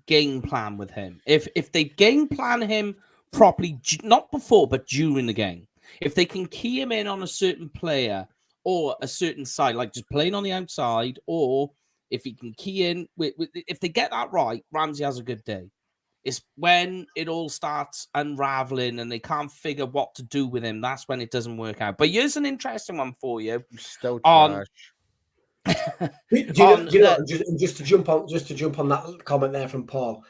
game plan with him. If they game plan him properly, not before, but during the game, if they can key him in on a certain player or a certain side, like just playing on the outside, or if he can key in, if they get that right, Ramsey has a good day. It's when it all starts unraveling and they can't figure what to do with him. That's when it doesn't work out. But here's an interesting one for you. Still trash. Just to jump on that comment there from Paul,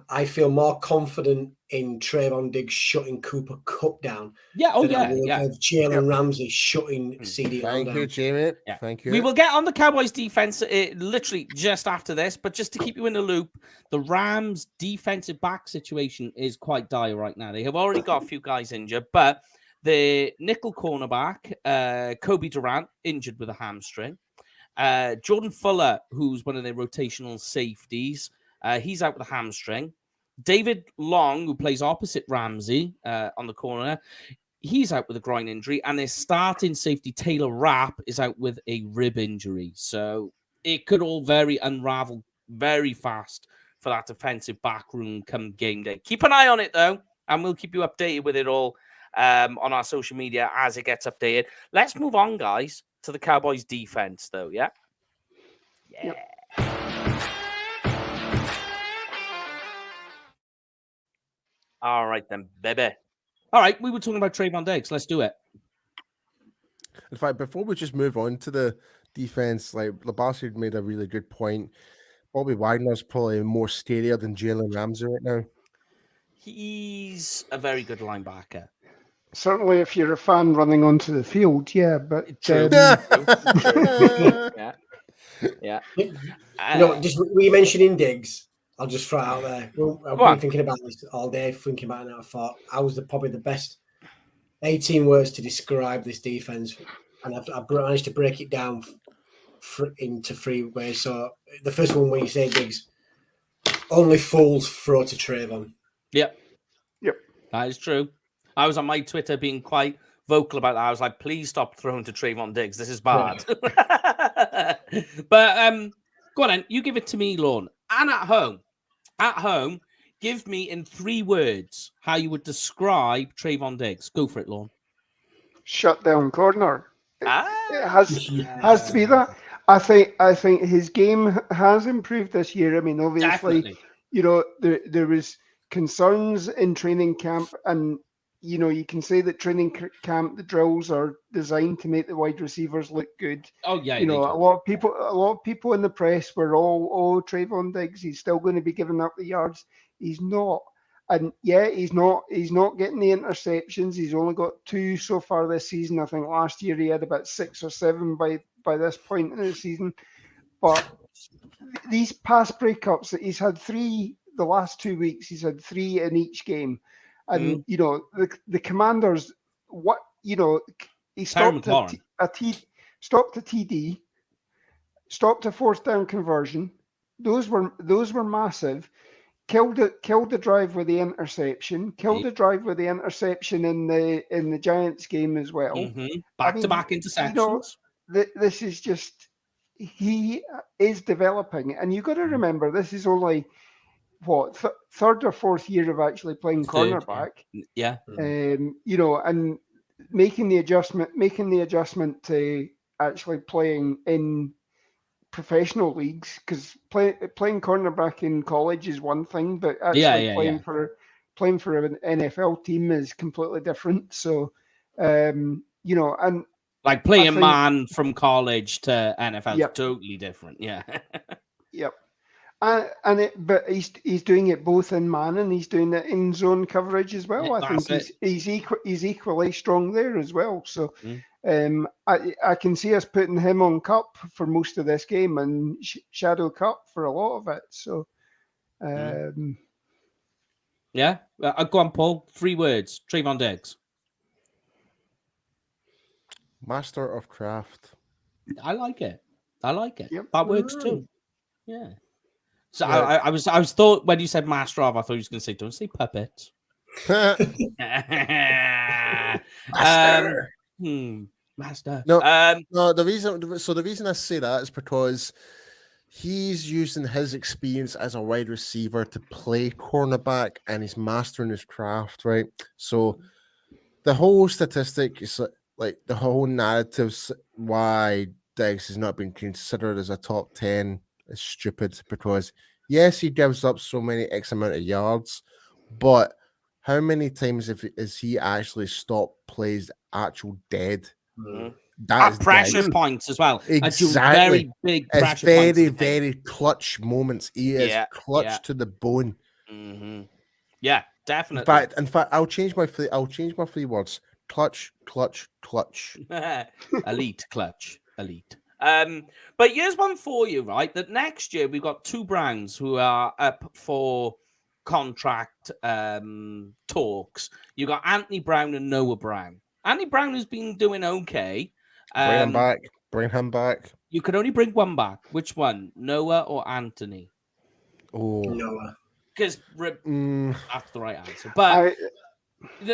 I feel more confident in Trayvon Diggs shutting Cooper Kupp down. Jalen Ramsey shutting CeeDee Lamb down. Thank you, Jamie. Yeah. Thank you. We will get on the Cowboys defense literally just after this, but just to keep you in the loop, the Rams defensive back situation is quite dire right now. They have already got a few guys injured, but the nickel cornerback, Kobe Durant, injured with a hamstring. Jordan Fuller, who's one of their rotational safeties, he's out with a hamstring. David Long, who plays opposite Ramsey on the corner, he's out with a groin injury. And their starting safety, Taylor Rapp, is out with a rib injury. So it could all unravel very fast for that defensive back room come game day. Keep an eye on it, though, and we'll keep you updated with it all on our social media as it gets updated. Let's move on, guys, to the Cowboys defense, though, yeah? Yeah. Yep. All right, then, baby. All right, we were talking about Trayvon Diggs. Let's do it. In fact, before we just move on to the defense, like Labassi made a really good point. Bobby Wagner's probably more scarier than Jalen Ramsey right now. He's a very good linebacker. Certainly, if you're a fan running onto the field, yeah. But True. Yeah. Just we mentioning Diggs. I'll just throw it out there. I've been thinking about this all day, thinking about it, and I thought I was probably the best 18 words to describe this defense, and I've managed to break it down into 3 ways. So the first one, when you say Diggs, only fools throw to Trayvon. Yep, that is true. I was on my Twitter being quite vocal about that. I was like, please stop throwing to Trayvon Diggs. This is bad. Yeah. But go on then. You give it to me, Lorne. And at home, give me in 3 words how you would describe Trayvon Diggs. Go for it, Lorne. Shut down corner. It has to be that. I think his game has improved this year. I mean, obviously, definitely. There was concerns in training camp, and you know, you can say that training camp, the drills are designed to make the wide receivers look good. Oh yeah, You know, they do. a lot of people in the press were all, "Oh, Trayvon Diggs, he's still going to be giving up the yards." He's not, and yeah, he's not getting the interceptions. He's only got 2 so far this season. I think last year he had about 6 or 7 by this point in the season. But these pass breakups that he's had 3 the last 2 weeks, he's had 3 in each game. And you know, the Commanders, what, you know, he stopped a TD, stopped a 4th down conversion. Those were massive. Killed the drive with the interception. Killed the drive with the interception in the Giants game as well. Back-to-back interceptions. You know, this is just, he is developing, and you've got to remember this is only what 3rd or 4th year of actually playing cornerback. Yeah. You know, and making the adjustment to actually playing in professional leagues, because playing cornerback in college is one thing, but actually playing for an NFL team is completely different. So, you know, and like playing man from college to NFL is totally different. Yeah. Yep. But he's doing it both in man and he's doing it in zone coverage as well. I think he's equally strong there as well. So I can see us putting him on Cup for most of this game and Shadow Cup for a lot of it. So yeah, go on, Paul. 3 words. Trayvon Diggs. Master of craft. I like it. Yep. That works too. Yeah. So yeah. I was thought when you said master of, I thought you was going to say, don't say puppet. Master. No, the reason I say that is because he's using his experience as a wide receiver to play cornerback, and he's mastering his craft, right? So the whole statistic is like the whole narratives why Diggs has not been considered as a top 10 is stupid, because yes, he gives up so many X amount of yards, but how many times has he actually stopped plays actual dead? At pressure points as well. Exactly. Very big pressure points. Very clutch moments. He is clutch to the bone. Yeah, definitely. In fact, I'll change my 3 words. Clutch. Elite clutch. Elite. But here's one for you, right? That next year we've got 2 Browns who are up for contract talks. You got Anthony Brown and Noah Brown. Anthony Brown has been doing okay. Bring him back. You can only bring one back. Which one? Noah or Anthony? Oh, Noah. Because that's the right answer. But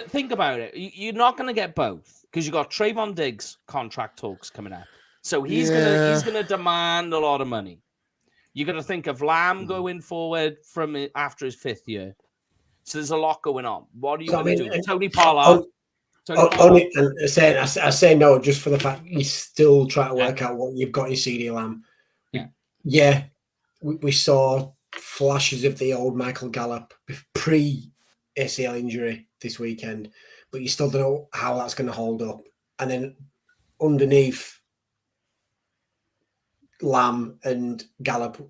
think about it. You're not going to get both, because you got Trayvon Diggs contract talks coming up. So he's gonna demand a lot of money. You got to think of Lamb going forward from after his 5th year. So there's a lot going on. What are you going to do? Tony Pollard. I say no just for the fact he's still trying to work out what you've got in CD Lamb. Yeah, we saw flashes of the old Michael Gallup pre-ACL injury this weekend, but you still don't know how that's going to hold up. And then underneath Lamb and Gallup,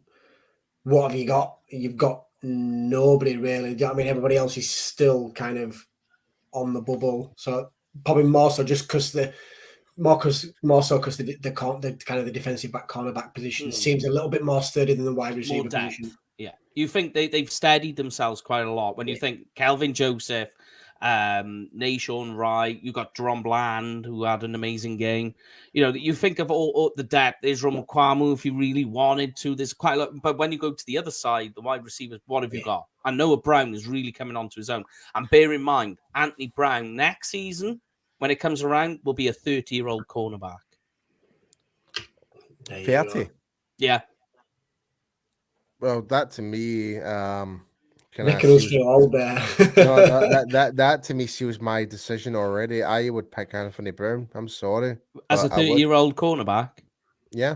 what have you got? You've got nobody really. I mean, everybody else is still kind of on the bubble. So probably more so just because the kind of the defensive back cornerback position seems a little bit more sturdy than the wide receiver position. Yeah, you think they've steadied themselves quite a lot when you think Kelvin Joseph, Nashawn Wright, you got Jerome Bland, who had an amazing game. You know, you think of all the depth. Israel Mukwamu, if you really wanted to. There's quite a lot. But when you go to the other side, the wide receivers, what have you got? And Noah Brown is really coming onto his own. And bear in mind, Anthony Brown next season, when it comes around, will be a 30-year-old cornerback. 30? Yeah. Well, that to me, that to me seals my decision already. I would pick Anthony Brown. I'm sorry. As a 30-year-old cornerback? Yeah.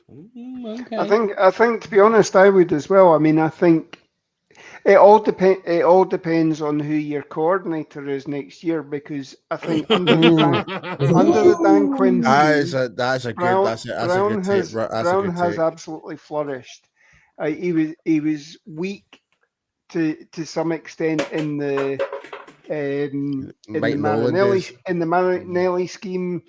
Okay. I think to be honest, I would as well. I mean, I think It all depends on who your coordinator is next year, because I think under the Dan Quinn scheme, That's a Brown good take. Brown has absolutely flourished. He was weak to some extent in the Marinelli scheme.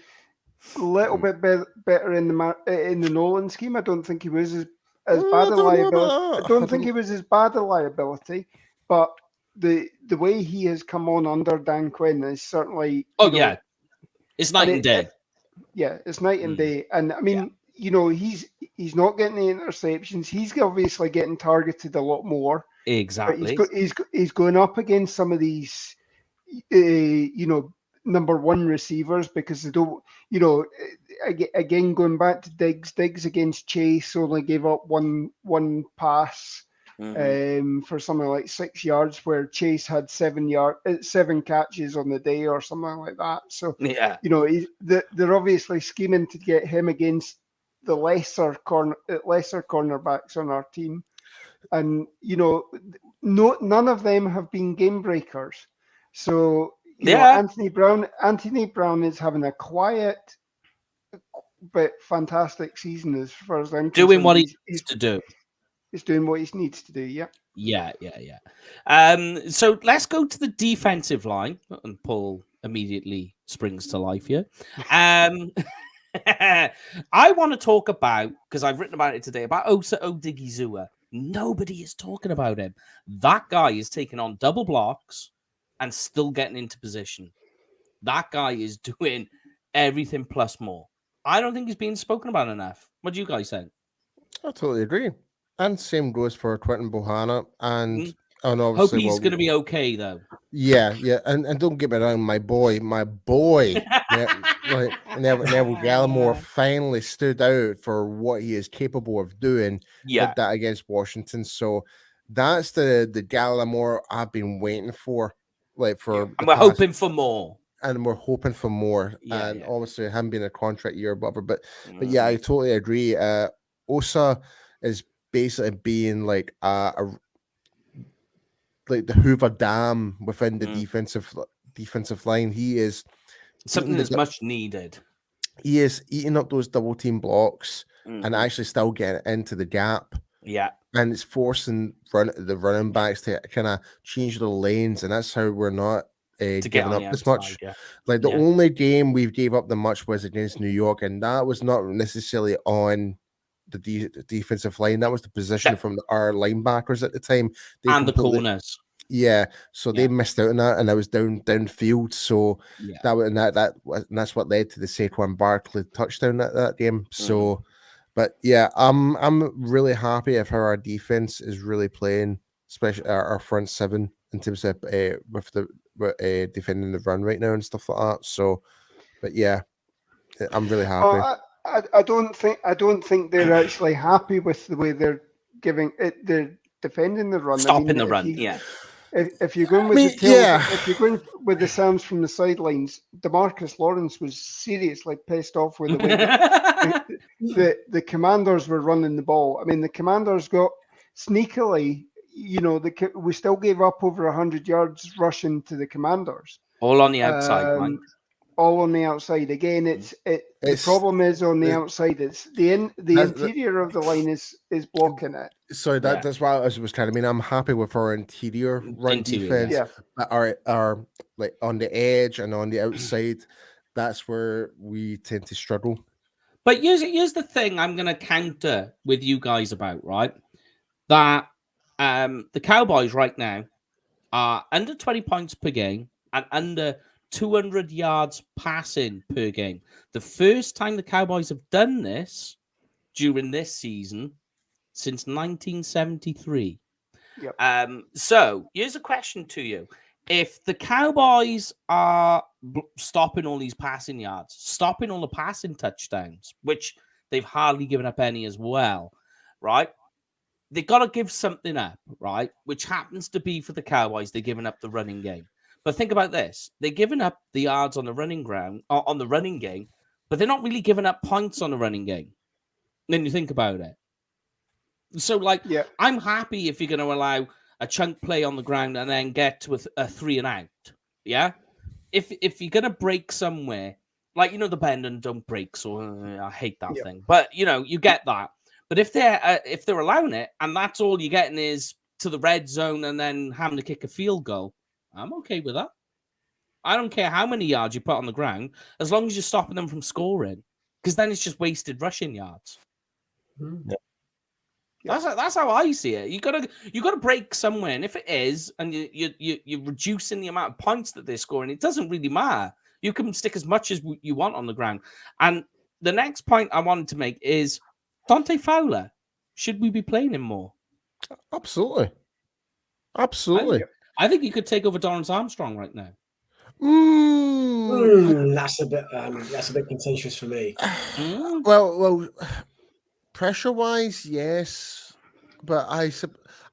A little bit better in the Nolan scheme. I don't think he was as bad a liability. I don't think he was as bad a liability, but the way he has come on under Dan Quinn is certainly. It's night and day. It's night and day. And I mean, he's not getting the interceptions. He's obviously getting targeted a lot more. Exactly. But he's going up against some of these, number one receivers, because they don't, again, going back to Diggs against Chase only gave up one pass for something like 6 yards, where Chase had 7 catches on the day or something like that. So, they're obviously scheming to get him against the lesser cornerbacks on our team. And, none of them have been game breakers. So, Anthony Brown is having a quiet but fantastic season as far as I'm concerned. Doing what he needs to do. He's doing what he needs to do, yeah. So let's go to the defensive line, and Paul immediately springs to life here. I want to talk about, because I've written about it today, about Osa Odigizua. Nobody is talking about him. That guy is taking on double blocks and still getting into position. That guy is doing everything plus more. I don't think he's being spoken about enough. What do you guys think? I totally agree. And same goes for Quentin Bohanna. And obviously, hope he's going to be okay, though. Yeah. And don't get me wrong, my boy, Neville Gallimore finally stood out for what he is capable of doing. Did that against Washington. So that's the Gallimore I've been waiting for. And we're hoping for more. And we're hoping for more. Obviously, him being a contract year, whatever. But yeah, I totally agree. Osa is basically being like the Hoover Dam within the defensive line. He is something that's much needed. He is eating up those double team blocks and actually still getting into the gap. Yeah. And it's forcing the running backs to kind of change their lanes, and that's how we're not giving up this much. The only game we've gave up the much was against New York, and that was not necessarily on the defensive line. That was the position from our linebackers at the time. And the corners. Yeah, so they missed out on that, and I was downfield. So that's what led to the Saquon Barkley touchdown that game. So, but yeah, I'm really happy of how our defense is really playing, especially our front seven in terms of defending the run right now and stuff like that. So, but yeah, I'm really happy. I don't think they're actually happy with the way they're they're defending the run. Stopping the run, If you're going with if you're going with the sounds from the sidelines, DeMarcus Lawrence was seriously pissed off with the way the Commanders were running the ball. I mean, the Commanders got sneakily, we still gave up over 100 yards rushing to the Commanders. All on the outside, man. All on the outside. Again, the problem is on the outside. It's the interior of the line is blocking it. So that's why I was trying to mean. I'm happy with our interior run defense. Yeah. Our like on the edge and on the outside, that's where we tend to struggle. But here's the thing I'm going to counter with you guys about, right? That the Cowboys right now are under 20 points per game and under 200 yards passing per game. The first time the Cowboys have done this during this season since 1973. Yep. So here's a question to you. If the Cowboys are stopping all these passing yards, stopping all the passing touchdowns, which they've hardly given up any as well, right? They've got to give something up, right? Which happens to be for the Cowboys, they're giving up the running game. But think about this. They're giving up the yards on the running game, but they're not really giving up points on the running game. Then you think about it. So, I'm happy if you're going to allow a chunk play on the ground and then get to a 3 and out. Yeah. If you're gonna break somewhere, like the bend and don't break, so I hate that thing. But you get that. But if they're allowing it and that's all you're getting is to the red zone and then having to kick a field goal, I'm okay with that. I don't care how many yards you put on the ground, as long as you're stopping them from scoring, because then it's just wasted rushing yards. Yeah. That's how I see it. You gotta break somewhere, and if it is, and you're reducing the amount of points that they're scoring, it doesn't really matter. You can stick as much as you want on the ground. And the next point I wanted to make is Dante Fowler. Should we be playing him more? Absolutely. I think he could take over Dorrance Armstrong right now. That's a bit contentious for me. Well, pressure-wise, yes, but I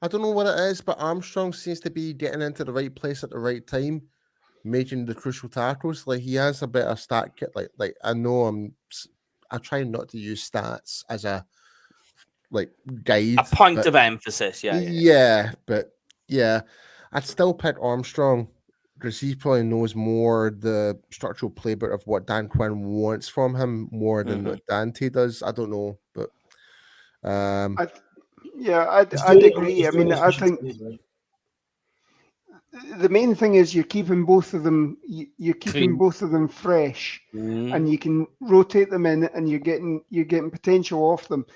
don't know what it is, but Armstrong seems to be getting into the right place at the right time, making the crucial tackles. Like, he has a better stat kit. Like I know I try not to use stats as a guide, a point of emphasis. But I'd still pick Armstrong because he probably knows more the structural playbook of what Dan Quinn wants from him more than what Dante does. I don't know, but I'd agree. I mean, I think the main thing is you're keeping both of them. You're keeping both of them fresh, and you can rotate them in, and you're getting potential off them.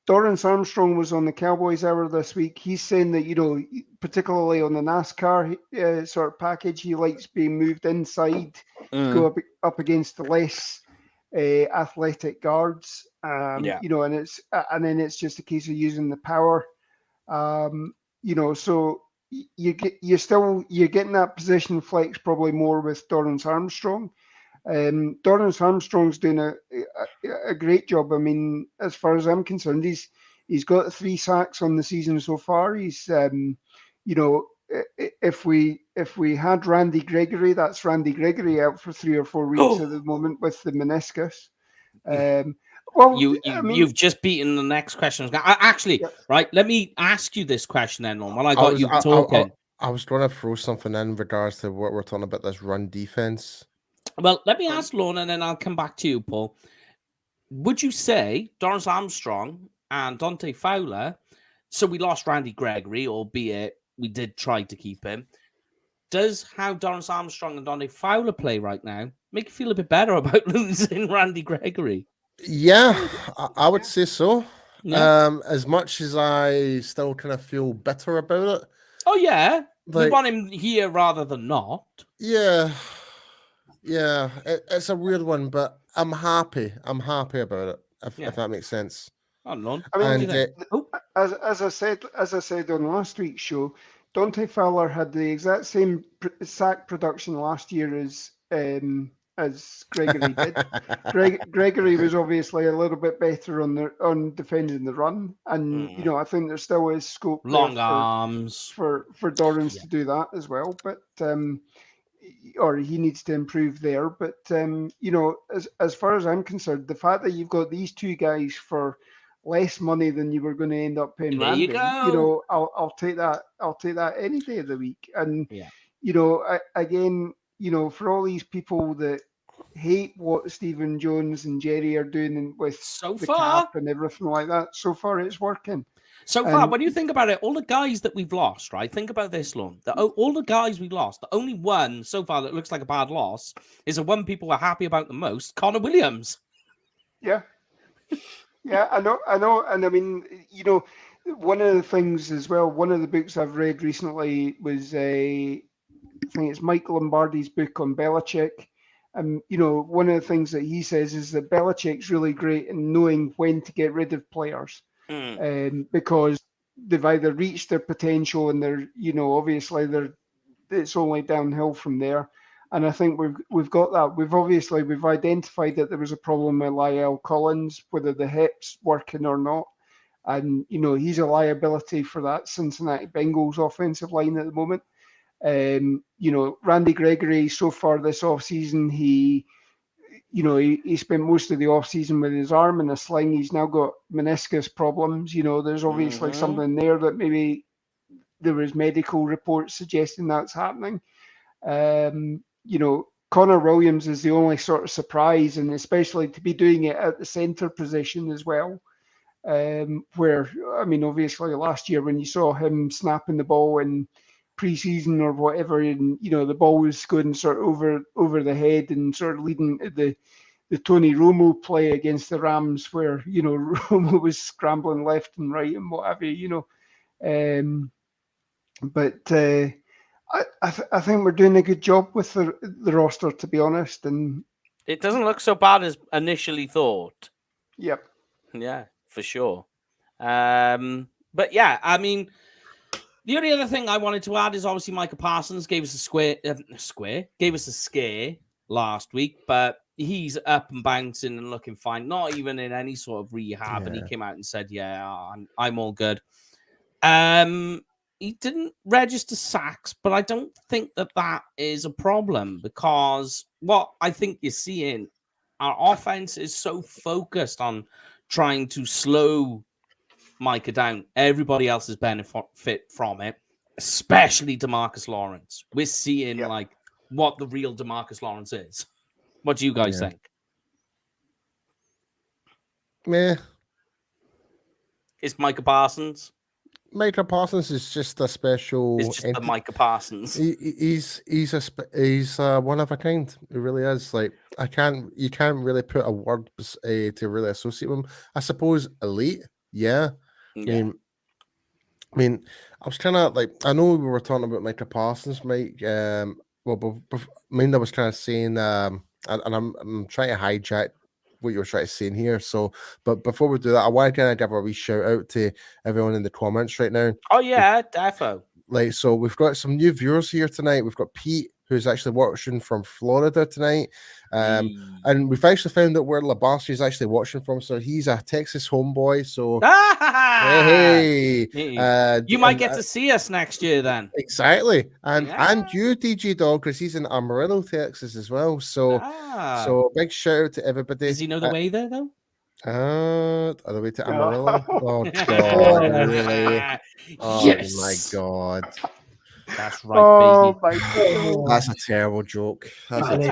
Dorrance Armstrong was on the Cowboys Hour this week. He's saying that, particularly on the NASCAR sort of package, he likes being moved inside to go up against the less athletic guards. And then it's just a case of using the power. So you're getting that position flex probably more with Dorrance Armstrong. Dorrance Armstrong's doing a great job. I mean, as far as I'm concerned, he's got 3 sacks on the season so far. He's if we had Randy Gregory, that's Randy Gregory out for 3 or 4 weeks at the moment with the meniscus. You've just beaten the next question. Right, let me ask you this question then, while I got you talking. I was going to throw something in regards to what we're talking about, this run defense. Well, let me ask Lorna, and then I'll come back to you, Paul. Would you say Dorrance Armstrong and Dante Fowler, so we lost Randy Gregory, albeit we did try to keep him, does how Dorrance Armstrong and Dante Fowler play right now make you feel a bit better about losing Randy Gregory? Yeah, I would say so. Yeah. As much as I still kind of feel bitter about it. Oh, yeah. We want him here rather than not. Yeah. Yeah, it's a weird one, but I'm happy. I'm happy about it. If that makes sense. I mean, as I said on last week's show, Dante Fowler had the exact same sack production last year as Gregory did. Gregory was obviously a little bit better on defending the run, and I think there still is scope long arms for Dorrance to do that as well, but. Or he needs to improve there. But, as far as I'm concerned, the fact that you've got these 2 guys for less money than you were going to end up paying Randy, I'll take that. I'll take that any day of the week. And, for all these people that hate what Stephen Jones and Jerry are doing with the cap and everything like that, so far it's working. So far, when you think about it, all the guys that we've lost, right? Think about this, Lon. All the guys we lost, the only one so far that looks like a bad loss is the one people are happy about the most, Connor Williams. Yeah. Yeah, I know. And I mean, one of the things as well, one of the books I've read recently was I think it's Mike Lombardi's book on Belichick. And, one of the things that he says is that Belichick's really great in knowing when to get rid of players. Because they've either reached their potential and they're, obviously it's only downhill from there. And I think we've got that. We've identified that there was a problem with Lyle Collins, whether the hip's working or not. And, he's a liability for that Cincinnati Bengals offensive line at the moment. Randy Gregory, so far this offseason, he spent most of the offseason with his arm in a sling. He's now got meniscus problems. There's obviously something there that maybe there was medical reports suggesting that's happening. Connor Williams is the only sort of surprise, and especially to be doing it at the centre position as well. Where, I mean, obviously last year when you saw him snapping the ball in pre-season or whatever, and the ball was going sort of over the head and sort of leading to the Tony Romo play against the Rams, where Romo was scrambling left and right and what have you. But I think we're doing a good job with the roster, to be honest, and it doesn't look so bad as initially thought. Yep. Yeah, for sure. But yeah, I mean, the only other thing I wanted to add is obviously Micah Parsons gave us gave us a scare last week, but he's up and bouncing and looking fine, not even in any sort of rehab. Yeah. And he came out and said, yeah, I'm all good. He didn't register sacks, but I don't think that is a problem, because what I think you're seeing, our offense is so focused on trying to slow Micah down. Everybody else is benefit from it, especially DeMarcus Lawrence. We're seeing like what the real DeMarcus Lawrence is. What do you guys think? Meh. Is Micah Parsons? Micah Parsons is just a special. It's just the Micah Parsons. He's one of a kind. It really is. Like you can't really put a word to really associate with him. I suppose elite. Yeah. I mean, I was kind of like, I know we were talking about Micah Parsons, Mike. I was kind of saying, and I'm trying to hijack what you were trying to say in here. So, but before we do that, I want to kind of give a wee shout out to everyone in the comments right now. Oh yeah, defo. Like, so we've got some new viewers here tonight. We've got Pete, who's actually watching from Florida tonight. And we've actually found out where Labassi is actually watching from. So he's a Texas homeboy. So hey, you might get to see us next year then. Exactly. And you, DG Dog, because he's in Amarillo, Texas as well. So so big shout out to everybody. Does he know the way there though? The way to Amarillo. Oh God, really? Oh yes. My God. That's right, baby. My God. That's a terrible joke. But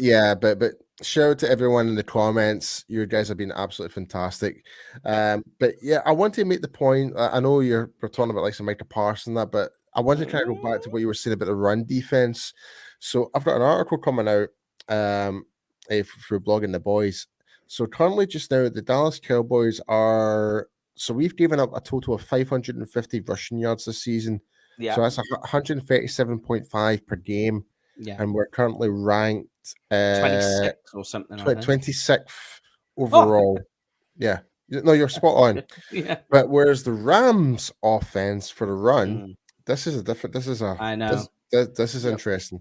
yeah, but shout out to everyone in the comments. You guys have been absolutely fantastic. But yeah, I want to make the point. I know we're talking about like some Micah Parsons and that, but I want to kind of go back to what you were saying about the run defense. So I've got an article coming out through Blogging the Boys. So currently, just now, the Dallas Cowboys are. So we've given up a total of 550 rushing yards this season. Yeah. So that's 137.5 per game. Yeah. And we're currently ranked 26 or something. 26th overall. Oh. Yeah. No, you're spot on. Yeah. But whereas the Rams offense for the run, this is I know. This is interesting.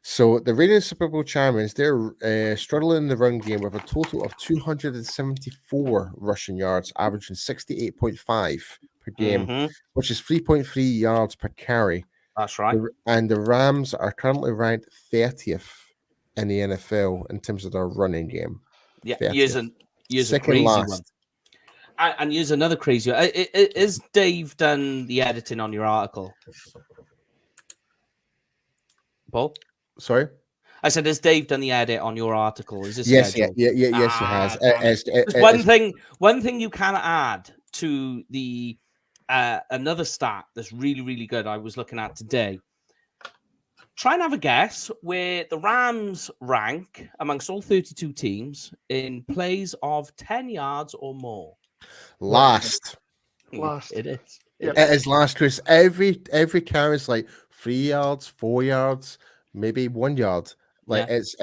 So the reigning Super Bowl champions, they're struggling in the run game with a total of 274 rushing yards, averaging 68.5 per game, which is 3.3 yards per carry. That's right. And the Rams are currently ranked 30th in the NFL in terms of their running game. Yeah, here's a crazy last one. And here's another crazy one. Is Dave done the editing on your article? Paul? Sorry? I said, has Dave done the edit on your article? Is this yes, scheduled? Yes, he has. One thing you can add to the another stat that's really, really good I was looking at today. Try and have a guess where the Rams rank amongst all 32 teams in plays of 10 yards or more. Last. It is. It is last, Chris. Every carry is like 3 yards, 4 yards, maybe 1 yard. Like it's.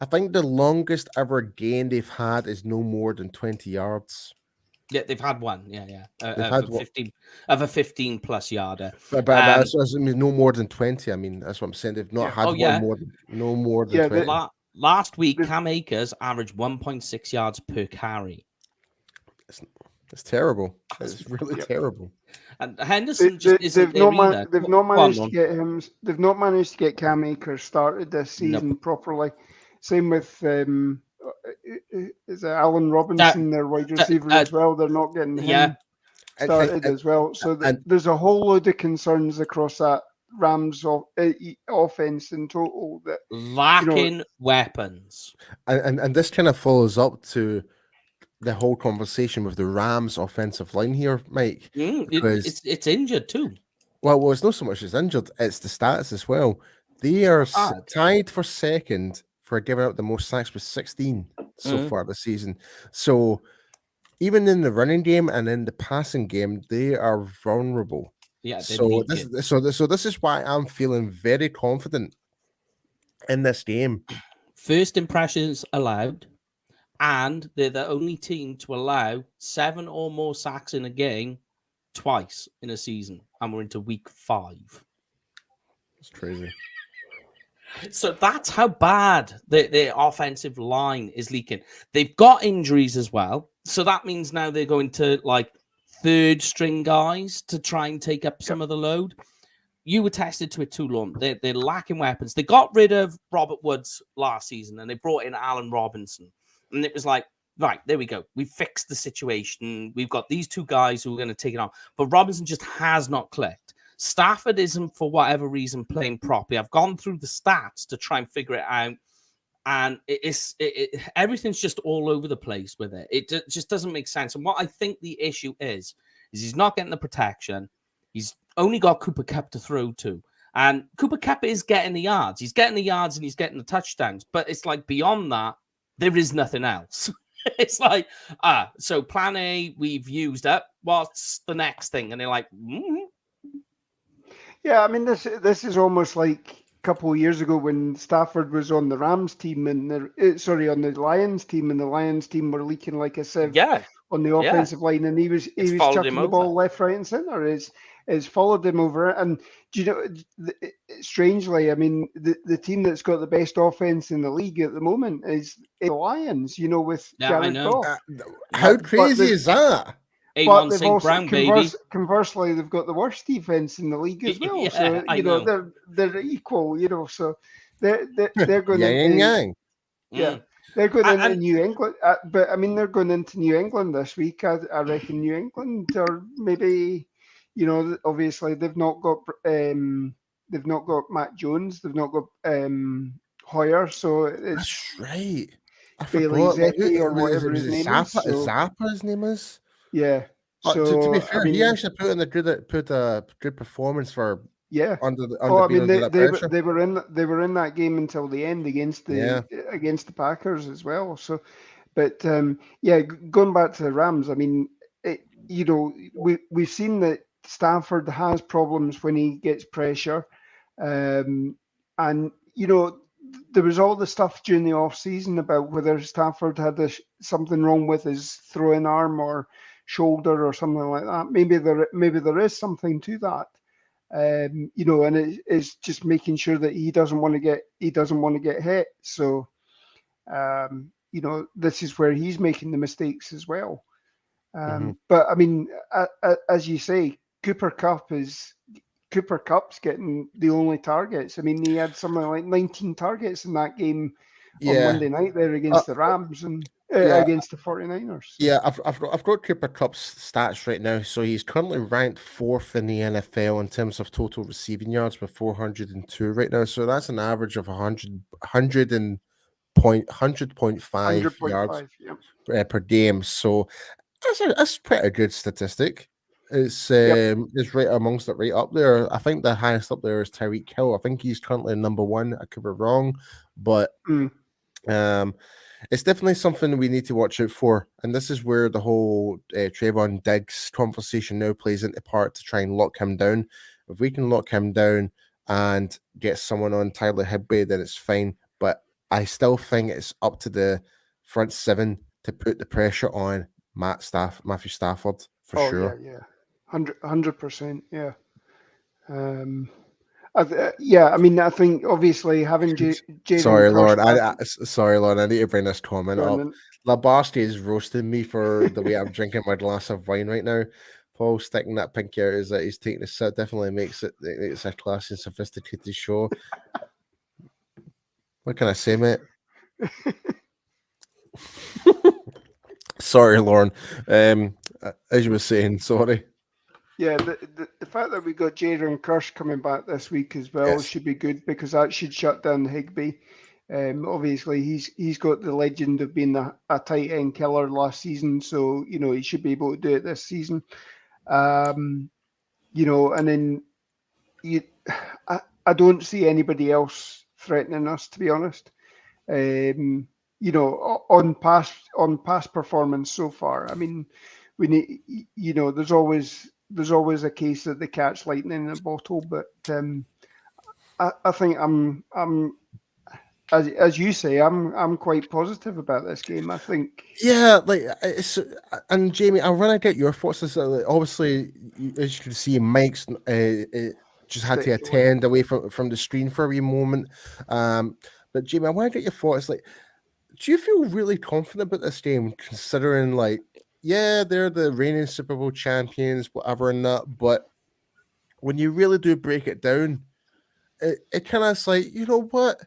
I think the longest ever gain they've had is no more than 20 yards. Yeah, they've had one. Yeah. Of a 15 plus yarder. But that's no more than 20. I mean, that's what I'm saying. They've not had no more than 20. Last week, Cam Akers averaged 1.6 yards per carry. It's terrible. It's really terrible. And Henderson they've not managed to get Cam Akers started this season properly. Same with is it Alan Robinson, their wide receiver as well? They're not getting him started as well. So there's a whole load of concerns across that Rams offense in total that lacking weapons. And this kind of follows up to the whole conversation with the Rams offensive line here, Mike. It's injured too. Well, it's not so much as injured; it's the stats as well. They are tied for second for giving out the most sacks with 16 so far this season. So even in the running game and in the passing game, they are vulnerable. Yeah. So this is why I'm feeling very confident in this game. First impressions allowed, and they're the only team to allow 7 or more sacks in a game twice in a season, and we're into week 5. It's crazy. So that's how bad the offensive line is leaking. They've got injuries as well, so that means now they're going to like third string guys to try and take up some of the load. You attested to it too long. They're lacking weapons. They got rid of Robert Woods last season, and they brought in Allen Robinson, and it was like, right, there we go. We fixed the situation. We've got these 2 guys who are going to take it on, but Robinson just has not clicked. Stafford isn't, for whatever reason, playing properly. I've gone through the stats to try and figure it out, and everything's just all over the place with it. It just doesn't make sense. And what I think the issue is he's not getting the protection. He's only got Cooper Kupp to throw to, and Cooper Kupp is getting the yards. He's getting the yards and he's getting the touchdowns, but it's like beyond that, there is nothing else. It's like, so plan A, we've used up. What's the next thing? And they're like, Yeah, I mean, this is almost like a couple of years ago when Stafford was on the Rams team and on the Lions team, and the Lions team were leaking like a sieve on the offensive line, and he was chucking the ball left, right, and center. It's followed him over, and do you know? Strangely, I mean, the team that's got the best offense in the league at the moment is the Lions. You know, with Jared Goff. How crazy is that? But they've also, conversely, they've got the worst defense in the league as well. So you know they're equal. You know, so they're going into they're going into New England. But I mean, they're going into New England this week. I reckon New England, or maybe, you know, obviously they've not got Matt Jones. They've not got Hoyer. So it's that's right. I Bailey Zappi or whatever his name is. Zappa, his name is. Yeah. So to be fair, I mean, he actually put a good performance for they were in that game until the end against the Packers as well. So, but going back to the Rams, I mean, we've seen that Stafford has problems when he gets pressure, and you know, there was all the stuff during the off season about whether Stafford had something wrong with his throwing arm or shoulder or something like that. Maybe there is something to that, you know, and it's just making sure that he doesn't want to get hit. So, you know, this is where he's making the mistakes as well. But I mean, as you say, Cooper Kupp's getting the only targets. I mean, he had something like 19 targets in that game on Monday night there against the Rams and against the 49ers. Yeah, I've got Cooper Kupp's stats right now. So he's currently ranked 4th in the NFL in terms of total receiving yards with 402 right now. So that's an average of 100.5 yards per game. So that's quite a good statistic. It's right amongst it, right up there. I think the highest up there is Tyreek Hill. I think he's currently number 1. I could be wrong, but it's definitely something we need to watch out for. And this is where the whole Trayvon Diggs conversation now plays into part to try and lock him down. If we can lock him down and get someone on Tyler Higbee, then it's fine. But I still think it's up to the front 7 to put the pressure on Matthew Stafford for sure. Yeah. 100%, yeah. I mean, I think obviously having Jalen. Sorry, Lord. I need to bring this comment up. Labarski is roasting me for the way I'm drinking my glass of wine right now. Paul sticking that pinky out is that he's taking a sip. Definitely makes it a classy and sophisticated show. What can I say, mate? Sorry, Lauren. As you were saying, sorry. Yeah, the fact that we got Jaden Kirsch coming back this week as well Yes. should be good, because that should shut down Higbee. Obviously, he's got the legend of being a tight end killer last season, so he should be able to do it this season. And then I don't see anybody else threatening us, to be honest. On past performance so far. I mean, we need, there's always a case that they catch lightning in a bottle, but I think I'm as you say, I'm quite positive about this game. I think. Yeah, and Jamie, I want to get your thoughts. Obviously, as you can see, Mike's just had to attend away from the screen for a wee moment. But Jamie, I want to get your thoughts. Do you feel really confident about this game, considering they're the reigning Super Bowl champions, whatever and that, but when you really do break it down, it kind of you know what?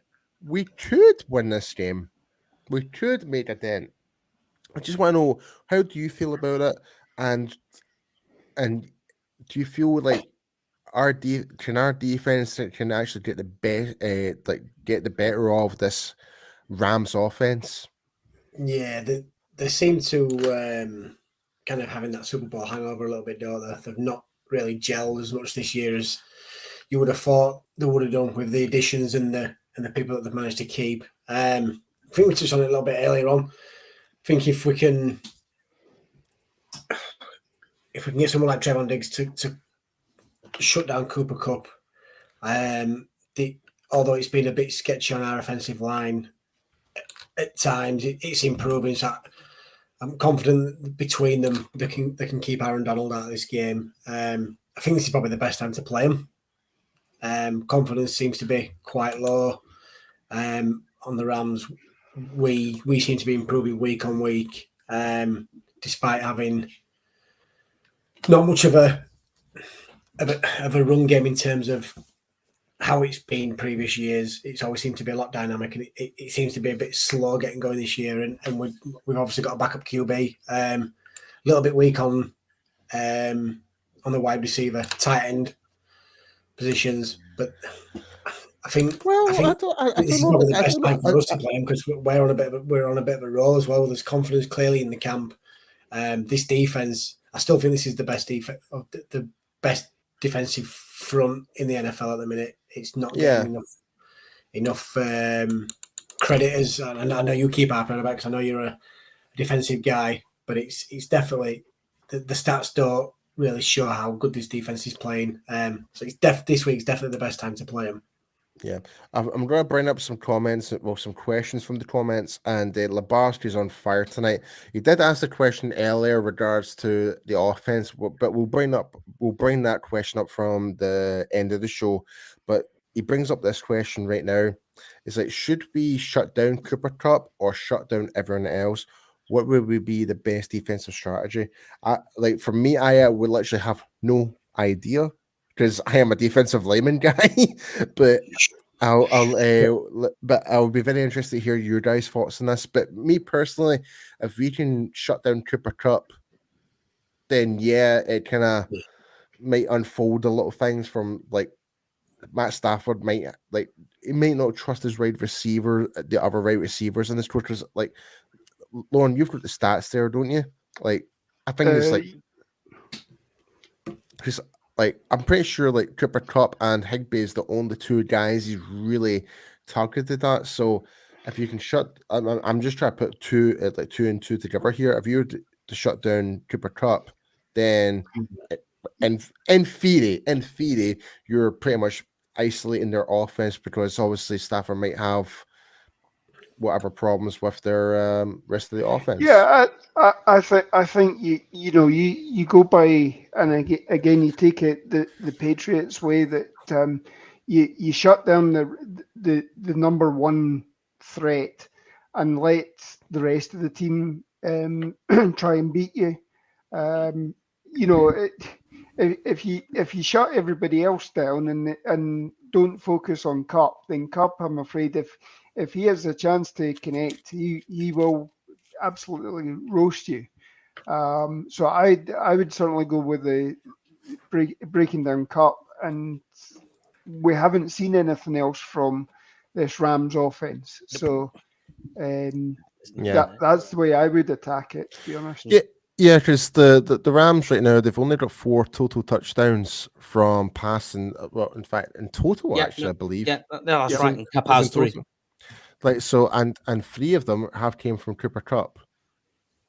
We could win this game. We could make a dent. I just want to know, how do you feel about it? And do you feel like our defense can actually get the best, get the better of this Rams offense? Yeah, they seem to kind of having that Super Bowl hangover a little bit, don't they? They've not really gelled as much this year as you would have thought they would have done with the additions and the people that they've managed to keep. I think we touched on it a little bit earlier on. I think if we can get someone like Trevon Diggs to shut down Cooper Kupp, although it's been a bit sketchy on our offensive line at times, it's improving. So I'm confident that between them they can keep Aaron Donald out of this game. I think this is probably the best time to play him. Confidence seems to be quite low on the Rams. We seem to be improving week on week, despite having not much of a run game in terms of how it's been previous years. It's always seemed to be a lot dynamic, and it seems to be a bit slow getting going this year. And we've obviously got a backup QB, a little bit weak on the wide receiver, tight end positions, but I think this is probably the best time for us to play him, because we're on a bit of a roll as well. There's confidence clearly in the camp. This defense, I still think this is the best the best defensive front in the NFL at the minute. It's not getting enough credit, as and I know you keep harping about, because I know you're a defensive guy, but it's definitely the stats don't really show how good this defense is playing. So this week's definitely the best time to play him. Yeah, I'm going to bring up some comments, some questions from the comments, and Labarski's on fire tonight. He did ask the question earlier regards to the offense, but we'll bring that question up from the end of the show. But he brings up this question right now. It's should we shut down Cooper Kupp or shut down everyone else? What would be the best defensive strategy? For me, I would literally have no idea, because I am a defensive lineman guy, but I'll be very interested to hear your guys' thoughts on this. But me personally, if we can shut down Cooper Kupp, then it kind of might unfold a lot of things from Matt Stafford might he might not trust his right receiver, the other right receivers in this quarter. Lauren, you've got the stats there, don't you? I think it's because I'm pretty sure Cooper Kupp and Higbee is the only two guys he's really targeted at. So if you can I'm just trying to put two and two together here. If you were to shut down Cooper Kupp, then in theory, you're pretty much isolating their offense, because obviously Stafford might have whatever problems with their rest of the offense. Yeah, I think you go by, and again you take it the Patriots way, that you shut down the number one threat and let the rest of the team try and beat you. If you shut everybody else down and don't focus on Kupp, then Kupp, I'm afraid, if he has a chance to connect, he will absolutely roast you. So I would certainly go with the breaking down Cup, and we haven't seen anything else from this Rams offense. So that's the way I would attack it, to be honest. Yeah, because the Rams right now, they've only got 4 total touchdowns from passing. Well, in fact, in total, I believe. Yeah, that's right. And Cup has 3. Like so, and 3 of them have came from Cooper Kupp.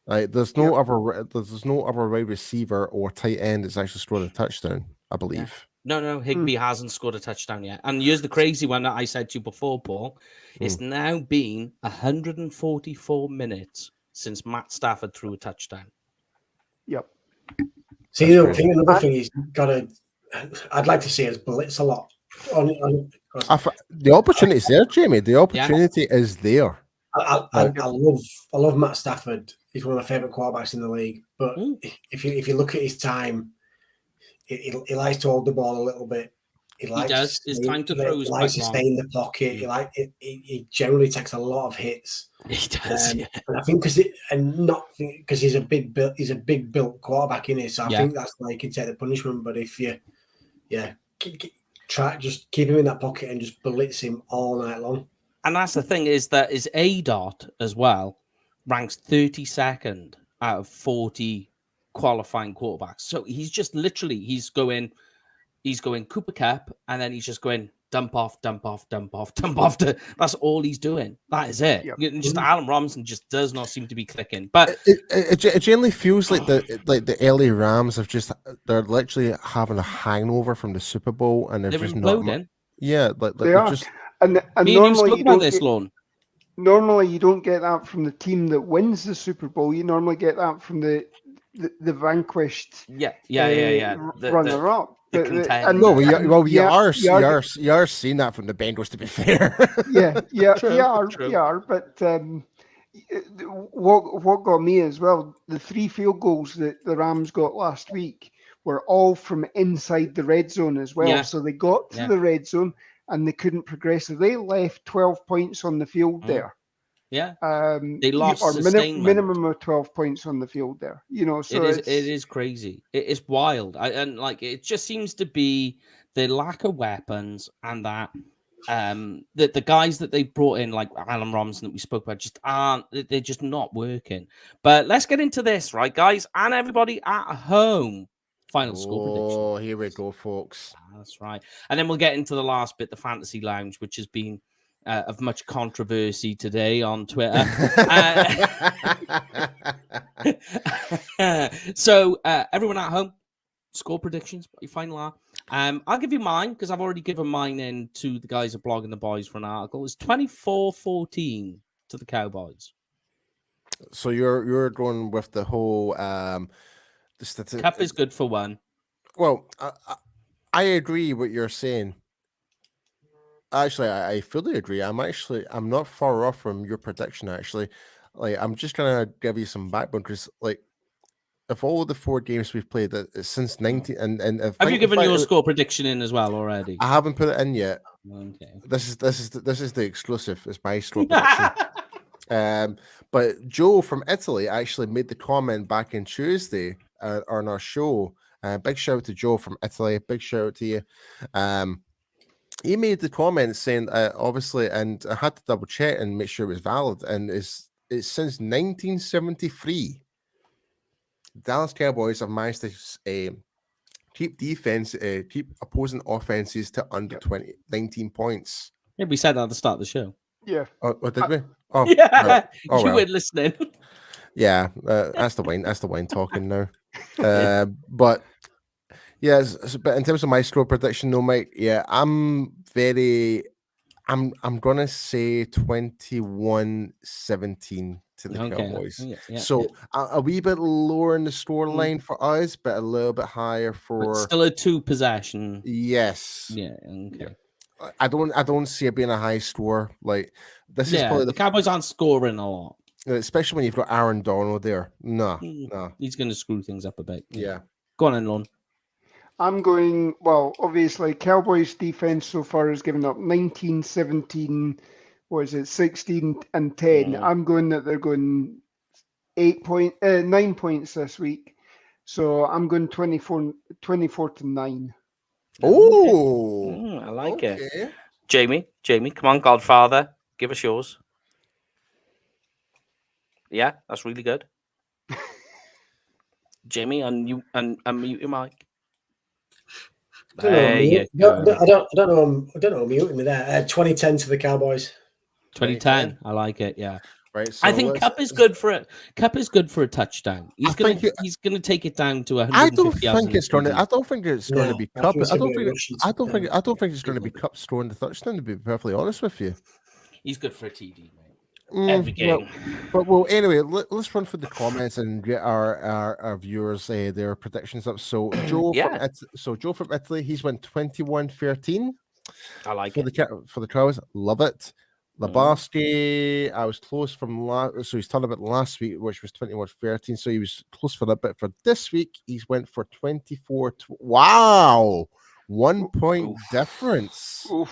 Like there's no other wide receiver or tight end that's actually scored a touchdown, I believe. No, Higbee hasn't scored a touchdown yet. And here's the crazy one that I said to you before, Paul. It's now been 144 minutes since Matt Stafford threw a touchdown. Yep. See, I think another thing he's got to. I'd like to see us blitz a lot. The opportunity's there, Jamie. The opportunity is there. I love Matt Stafford. He's one of my favourite quarterbacks in the league. But if you look at his time, he likes to hold the ball a little bit. He does. His time to throw is quite long. He likes to stay in the pocket. He generally takes a lot of hits. He does. And I think because he's a big built quarterback in it. So I think that's why he can take the punishment. But if you, just keep him in that pocket and just blitz him all night long. And that's the thing is that his ADOT as well ranks 32nd out of 40 qualifying quarterbacks. So he's just literally he's going Cooper Kupp, and then he's just going dump off. That's all he's doing. That is it. Yep. Just Allen Robinson just does not seem to be clicking. But it generally feels like the LA Rams they're literally having a hangover from the Super Bowl, and they're just imploding. They are. Just. And normally you don't this loan. Normally you don't get that from the team that wins the Super Bowl. You normally get that from the vanquished. Runner-up. You are seeing that from the Bengals, to be fair. You are. But what got me as well, the 3 field goals that the Rams got last week were all from inside the red zone as well. Yeah. So they got to the red zone and they couldn't progress. So they left 12 points on the field there. Yeah. They lost minimum of 12 points on the field there. So it is crazy. It is wild. It just seems to be the lack of weapons, and that the guys that they brought in, like Allen Robinson that we spoke about, they're just not working. But let's get into this, right, guys, and everybody at home. Final score prediction. Oh, here we go, folks. That's right. And then we'll get into the last bit, the Fantasy Lounge, which has been of much controversy today on Twitter. So everyone at home, score predictions, what your final are. I'll give you mine because I've already given mine in to the guys at Blogging the Boys for an article. It's 24-14 to the Cowboys. So you're going with the whole Cup is good for 1. Well, I agree what you're saying. Actually, I fully agree. I'm not far off from your prediction. Actually, I'm just gonna give you some backbone because, of all the 4 games we've played since 19, and have you given your score prediction in as well already? I haven't put it in yet. Okay. This is the exclusive. It's my score prediction. But Joe from Italy actually made the comment back in Tuesday on our show. Big shout out to Joe from Italy. Big shout out to you. He made the comment saying, obviously, and I had to double check and make sure it was valid. And it's since 1973, Dallas Cowboys have managed to keep opposing offenses to under 19 points. Yeah, we said that at the start of the show. Yeah. Oh, did we? Oh, yeah. Right. Oh, you weren't listening. Yeah, that's the wine. That's the wine talking now. But. Yes, but in terms of my score prediction, though, Mike, I'm gonna say 21-17 to the Cowboys. So a wee bit lower in the score line for us, but a little bit higher for. But still a 2 possession. Yes. Yeah. Okay. I don't see it being a high score. This is probably the Cowboys aren't scoring a lot, especially when you've got Aaron Donald there. No, he's going to screw things up a bit. Yeah. Go on, Lon. I'm going, obviously, Cowboys defense so far has given up 19, 17, 16, and 10. I'm going that they're going 9 points this week. So I'm going 24 to 9. Oh, I like okay. it. Jamie, come on, Godfather, give us yours. Yeah, that's really good. Jamie, unmute your mic. I don't know. I'm muting me there. 2010 to the Cowboys. 2010. I like it. Yeah. Right. So I think Cup is good for it. Cup is good for a touchdown. He's gonna take it down to 150. I don't think it's going to. I don't think it's going to be Cup. I don't think it's going to be Cup scoring the touchdown. To be perfectly honest with you, he's good for a TD, mate. Every game. Well, anyway, let's run through the comments and get our viewers their predictions up. So Joe from Italy, he's went 21-13. I like it for the Cowboys. Love it. Labarski, I was close from so he's talking about last week, which was 21-13. So he was close for that, but for this week, he's went for 24. Wow, 1 point difference. Oof.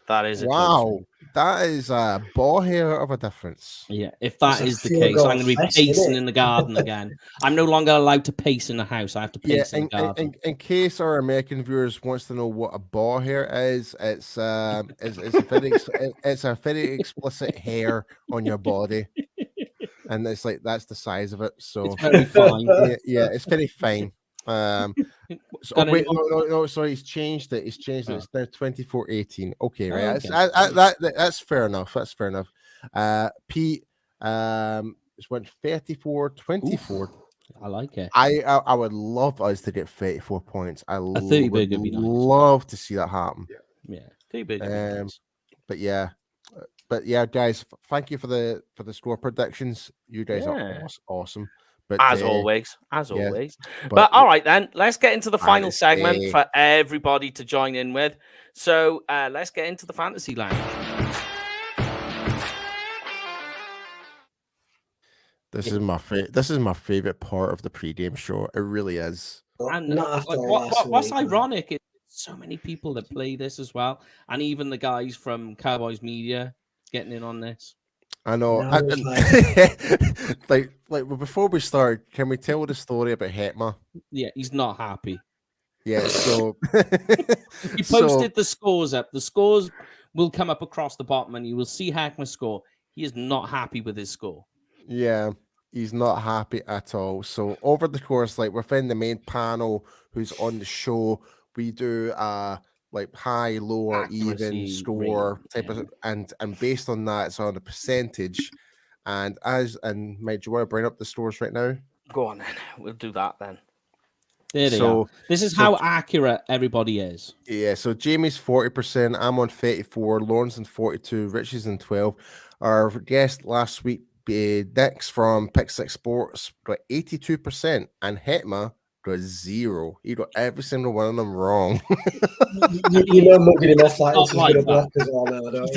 That is wow. That is a ball hair of a difference. Yeah, if that is the case, I'm going to be pacing in the garden again. I'm no longer allowed to pace in the house. I have to pace in the garden. In case our American viewers wants to know what a ball hair is, it's a very explicit hair on your body, and it's like that's the size of it. So it's very fine. Yeah, it's very fine. Sorry, he's changed it. It's now 24-18. Okay, right. That's fair enough. That's fair enough. Pete it's went 34-24. I like it. I would love us to get 34 points. I would love to see that happen. Yeah. 30 big would be nice. But yeah, guys, thank you for the score predictions. You guys are awesome. But as always. But all right, then let's get into the final segment for everybody to join in with. So let's get into the fantasy lounge. This is my favorite part of the pregame show. It really is. And what's ironic is so many people that play this as well, and even the guys from Cowboys Media getting in on this. I know. Like before we start, can we tell the story about Hetma? Yeah, he's not happy. Yeah, so he posted the scores up. The scores will come up across the bottom, and you will see Hetma's score. He is not happy with his score. Yeah, he's not happy at all. So over the course, like within the main panel, who's on the show, we do like high, low, or even score type of, and based on that, it's on a percentage. And Mike, do you want to bring up the scores right now? Go on then. We'll do that then. There they are. This is how accurate everybody is. Yeah. So Jamie's 40%. I'm on 34. Lauren's on 42. Richie's on 12. Our guest last week, Nick's from Pick 6 Sports, got 82%, and Hetma got 0. He got every single one of them wrong. you know, I'm not getting off like this is going to block as well now, don't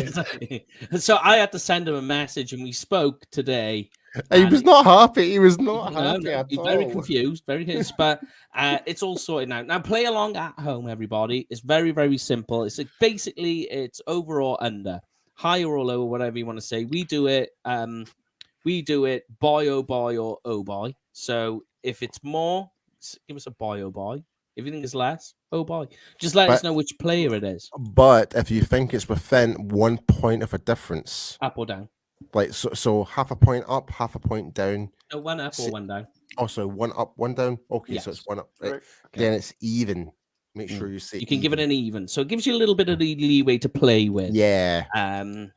you? So I had to send him a message, and we spoke today. He was not happy. He was not happy at he's all. Very confused, but it's all sorted now. Now play along at home, everybody. It's very, very simple. It's basically it's over or under, higher or lower, whatever you want to say. We do it boy oh boy or oh boy. So if it's more, give us a boy oh boy. If you think it's less, oh boy. Just let us know which player it is. But if you think it's within 1 point of a difference, up or down. Like so half a point up, half a point down. No, one up or one down. Also, one up, one down. Okay, yes. So it's one up. Right. Okay. Then it's even. Make sure you say you can give it an even. So it gives you a little bit of the leeway to play with. Yeah.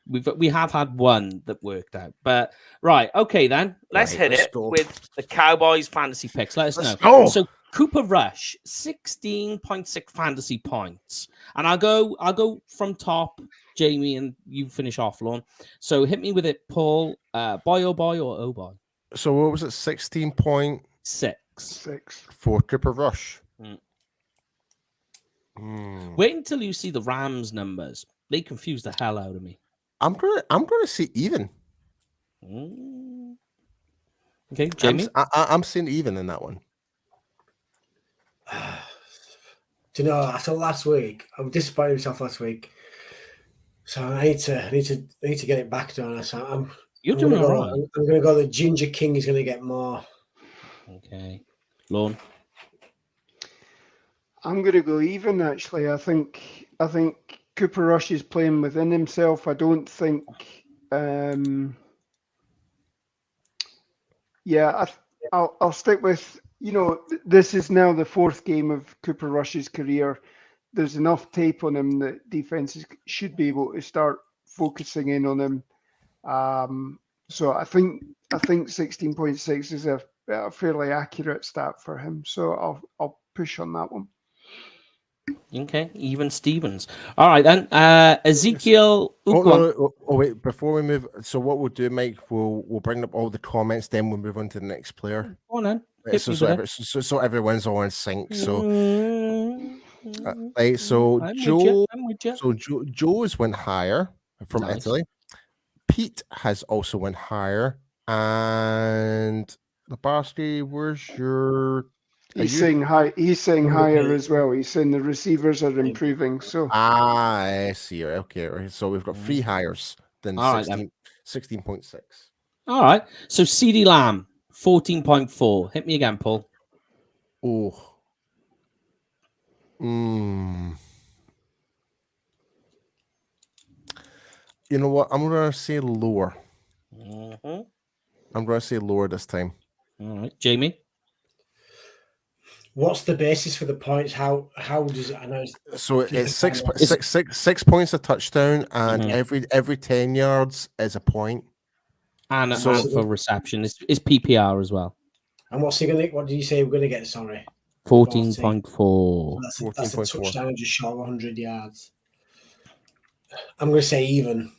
We have had one that worked out. But right, okay then. Let's hit it with the Cowboys fantasy picks. Let us know. Go. So Cooper Rush, 16.6 fantasy points. And I'll go from top, Jamie, and you finish off, Lon. So hit me with it, Paul. Boy oh boy or oh boy? So what was it? 16.6 for Cooper Rush. Wait until you see the Rams numbers. They confuse the hell out of me. I'm gonna see even. Okay, Jamie. I'm seeing even in that one. Do you know, after last week, I was disappointed myself last week. So I need to get it back done. So You're doing all right. I'm going to go the Ginger King is going to get more. Okay. Lorne? I'm going to go even, actually. I think Cooper Rush is playing within himself. I don't think... I'll stick with, this is now the fourth game of Cooper Rush's career. There's enough tape on him that defenses should be able to start focusing in on him. So I think 16.6 is a fairly accurate stat for him. So I'll push on that one. Okay, even Stevens. All right, then. Ezekiel. Wait, before we move, so what we'll do, Mike, we'll bring up all the comments, then we'll move on to the next player. Go on, then. So everyone's all in sync. So, Joe Joe's went higher from Italy. Pete has also went higher, and Lebowski, where's your? He's saying higher as well. He's saying the receivers are improving. So I see. Okay, so we've got 3 hires than 16.6. All right. So CeeDee Lamb 14.4. Hit me again, Paul. Oh. You know what? I'm gonna say lower. I'm gonna say lower this time. All right, Jamie. What's the basis for the points? How does it? I know. So it's 6 points a touchdown, and every 10 yards is a point. And for reception, it's PPR as well. And what's he gonna? What did you say we're gonna get? Sorry, 14.4. That's a touchdown just short of 100 yards. I'm gonna say even.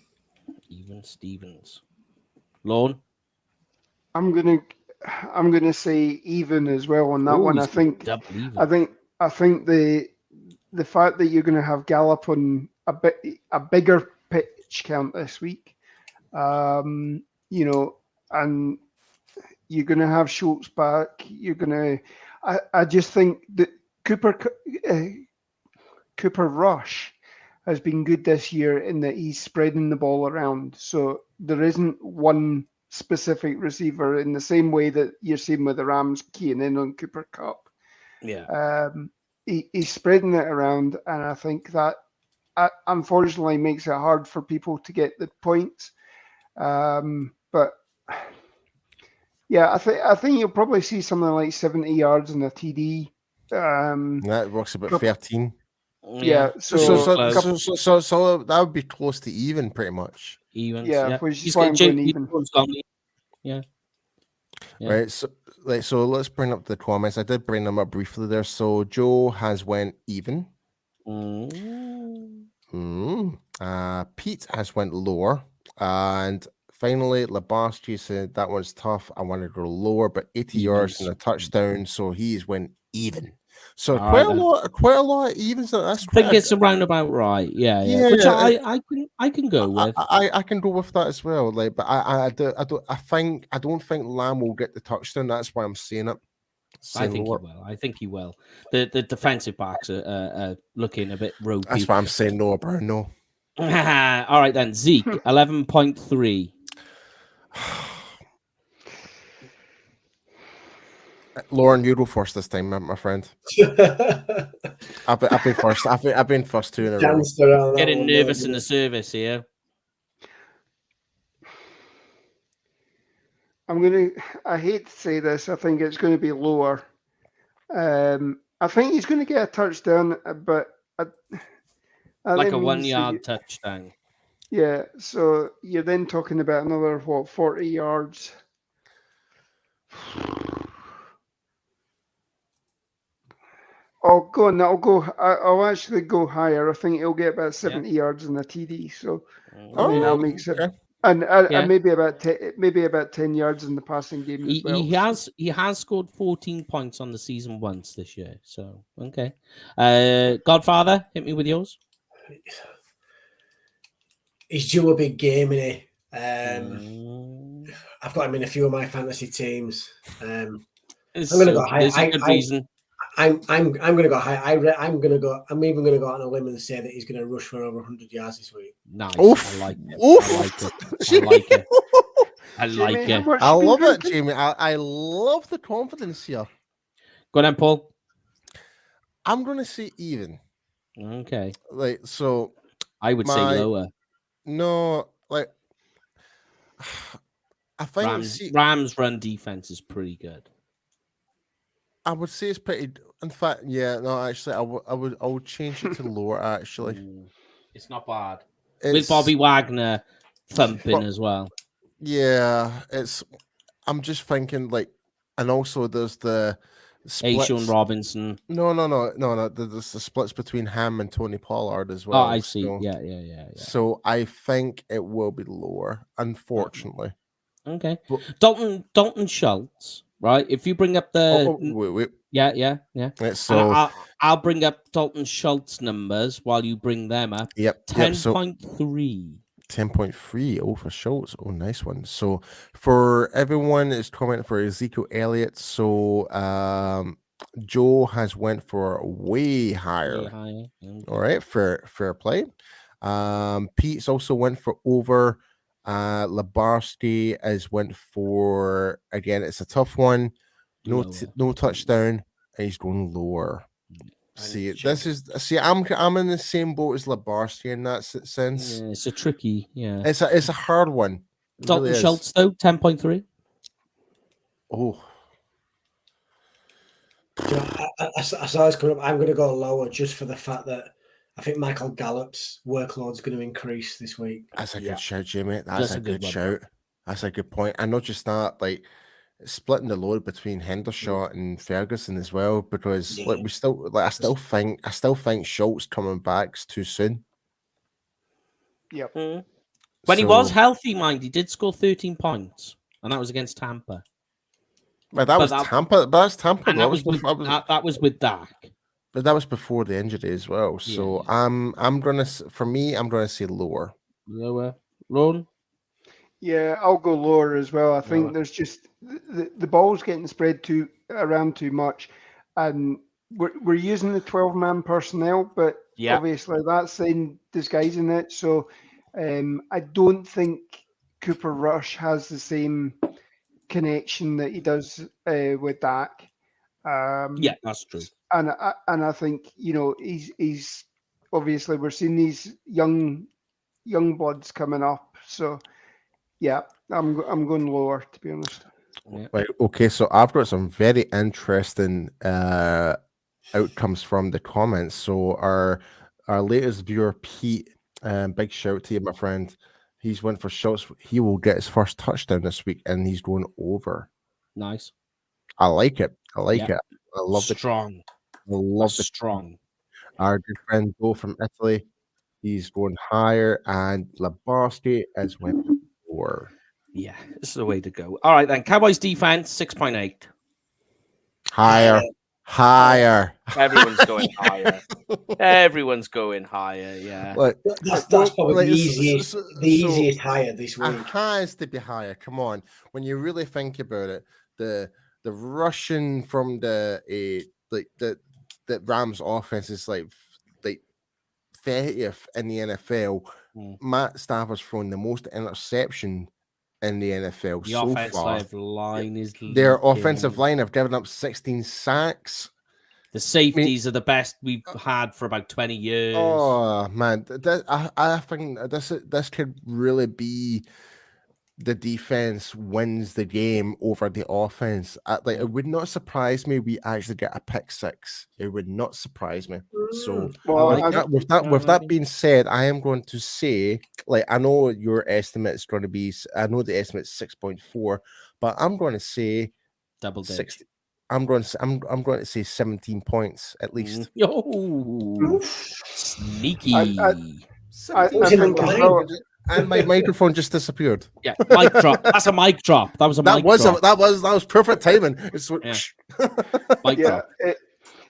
Even Stevens. Lorne. I'm gonna say even as well on that one. I think the fact that you're gonna have Gallup on a bigger pitch count this week, and you're gonna have Schultz back. I just think that Cooper Rush has been good this year in that he's spreading the ball around. So there isn't one specific receiver in the same way that you're seeing with the Rams keying in on Cooper Kupp. Yeah. He's spreading it around, and I think that unfortunately makes it hard for people to get the points. But yeah, I think you'll probably see something like 70 yards in a TD. That works about 13. Yeah, so that would be close to even, pretty much. Even, yeah. Which is why I'm going even. Yeah. Right. So let's bring up the comments. I did bring them up briefly there. So Joe has went even. Pete has went lower, and finally Lebowski said that one's tough. I want to go lower, but 80 yards and a touchdown, so he's went even. So quite a lot of evens. I think it's around about right. Yeah. Which I can go with. I can go with that as well. Like, but I don't think Lamb will get the touchdown. That's why I'm saying it. I think he will. The defensive backs are looking a bit ropey. That's why I'm saying no, bro. No. All right then, Zeke 11.3. Lauren, you go first this time, my friend. I've been first. I've been first 2 in a row. Getting nervous in the service here. I hate to say this. I think it's going to be lower. I think he's going to get a touchdown, but like a 1 yard touchdown. Yeah. So you're then talking about another 40 yards. I'll actually go higher. I think he'll get about 70 yards in the TD. So that makes it, and maybe about 10 yards in the passing game as well. He has scored 14 points on the season once this year. So okay, Godfather, hit me with yours. He's due a big game, isn't he? I've got him in a few of my fantasy teams. I'm going to go high. There's a good reason. I'm going to go high. I'm even going to go on a limb and say that he's going to rush for over 100 yards this week. Nice. Oof. I like it. I like it. I like Jamie, how it. much I you been love it, drinking? Jamie. I love the confidence here. Go on, then, Paul. I'm going to say even. Okay. Like, so I would say lower. No, like, I think Rams run defense is pretty good. I would say it's pretty. In fact, yeah, no, actually, I would change it to lower. Actually, It's not bad. With Bobby Wagner thumping as well. Yeah, I'm just thinking like, and also there's the splits. Sean Robinson. No. There's the splits between him and Tony Pollard as well. Oh, I see. So, Yeah. So I think it will be lower, unfortunately. Okay. Dalton Schultz, right? If you bring up the wait. Yeah. So I'll bring up Dalton Schultz numbers while you bring them up. Yep. 10.3. 10.3. Oh, for Schultz. Oh, nice one. So for everyone is commenting for Ezekiel Elliott. So Joe has went for way higher. All right, fair play. Pete's also went for over. Labarski has went for, again, it's a tough one. No touchdown. And he's going lower. I'm in the same boat as Labarski in that sense. Yeah, it's a tricky, It's a hard one. Dalton Schultz though, 10.3. Oh. I saw this coming up. I'm going to go lower just for the fact that I think Michael Gallup's workload's going to increase this week. That's a good shout, Jimmy. That's a good shout. That's a good point. And not just that, like splitting the load between Hendershot and Ferguson as well, because I still think Schultz coming back's too soon. Yep. When he was healthy, mind, he did score 13 points, and that was against Tampa. Well, that was Tampa. That's Tampa. That was with Dak. But that was before the injury as well. So I'm gonna say lower. Lower. Ron? Yeah, I'll go lower as well. I think there's just the ball's getting spread around too much, and we're using the 12-man personnel, but obviously that's in disguising it. So I don't think Cooper Rush has the same connection that he does with Dak. Yeah, that's true. And I think he's obviously we're seeing these young buds coming up. So yeah, I'm going lower, to be honest. Yeah. Right. Okay. So I've got some very interesting outcomes from the comments. So our latest viewer, Pete, big shout to you, my friend. He's went for Schultz. He will get his first touchdown this week, and he's going over. Nice. I like it. I love strong. Strong. Our good friend Joe from Italy, he's going higher, and Labarski has went lower. Yeah, this is the way to go. All right, then. Cowboys defense, 6.8. Higher. Everyone's going higher. Everyone's going higher, yeah. Look, that's probably the easiest higher this week. It has to be higher. Come on. When you really think about it, the rushing from the Rams offense is like 30th in the NFL. Matt Stafford's thrown the most interception in the NFL so far. Their offensive line have given up 16 sacks. The safeties are the best we've had for about 20 years. Oh man, I think this could really be the defense wins the game over the offense. It would not surprise me we actually get a pick six. It would not surprise me. So with that being said, I am going to say, I know your estimate is going to be, I know the estimate is 6.4, but I'm going to say double 60. I'm going to say 17 points at least. Yo, sneaky. I think and my microphone just disappeared. Yeah, mic drop. That's a mic drop. That was a mic drop. That was perfect timing. It's mic drop.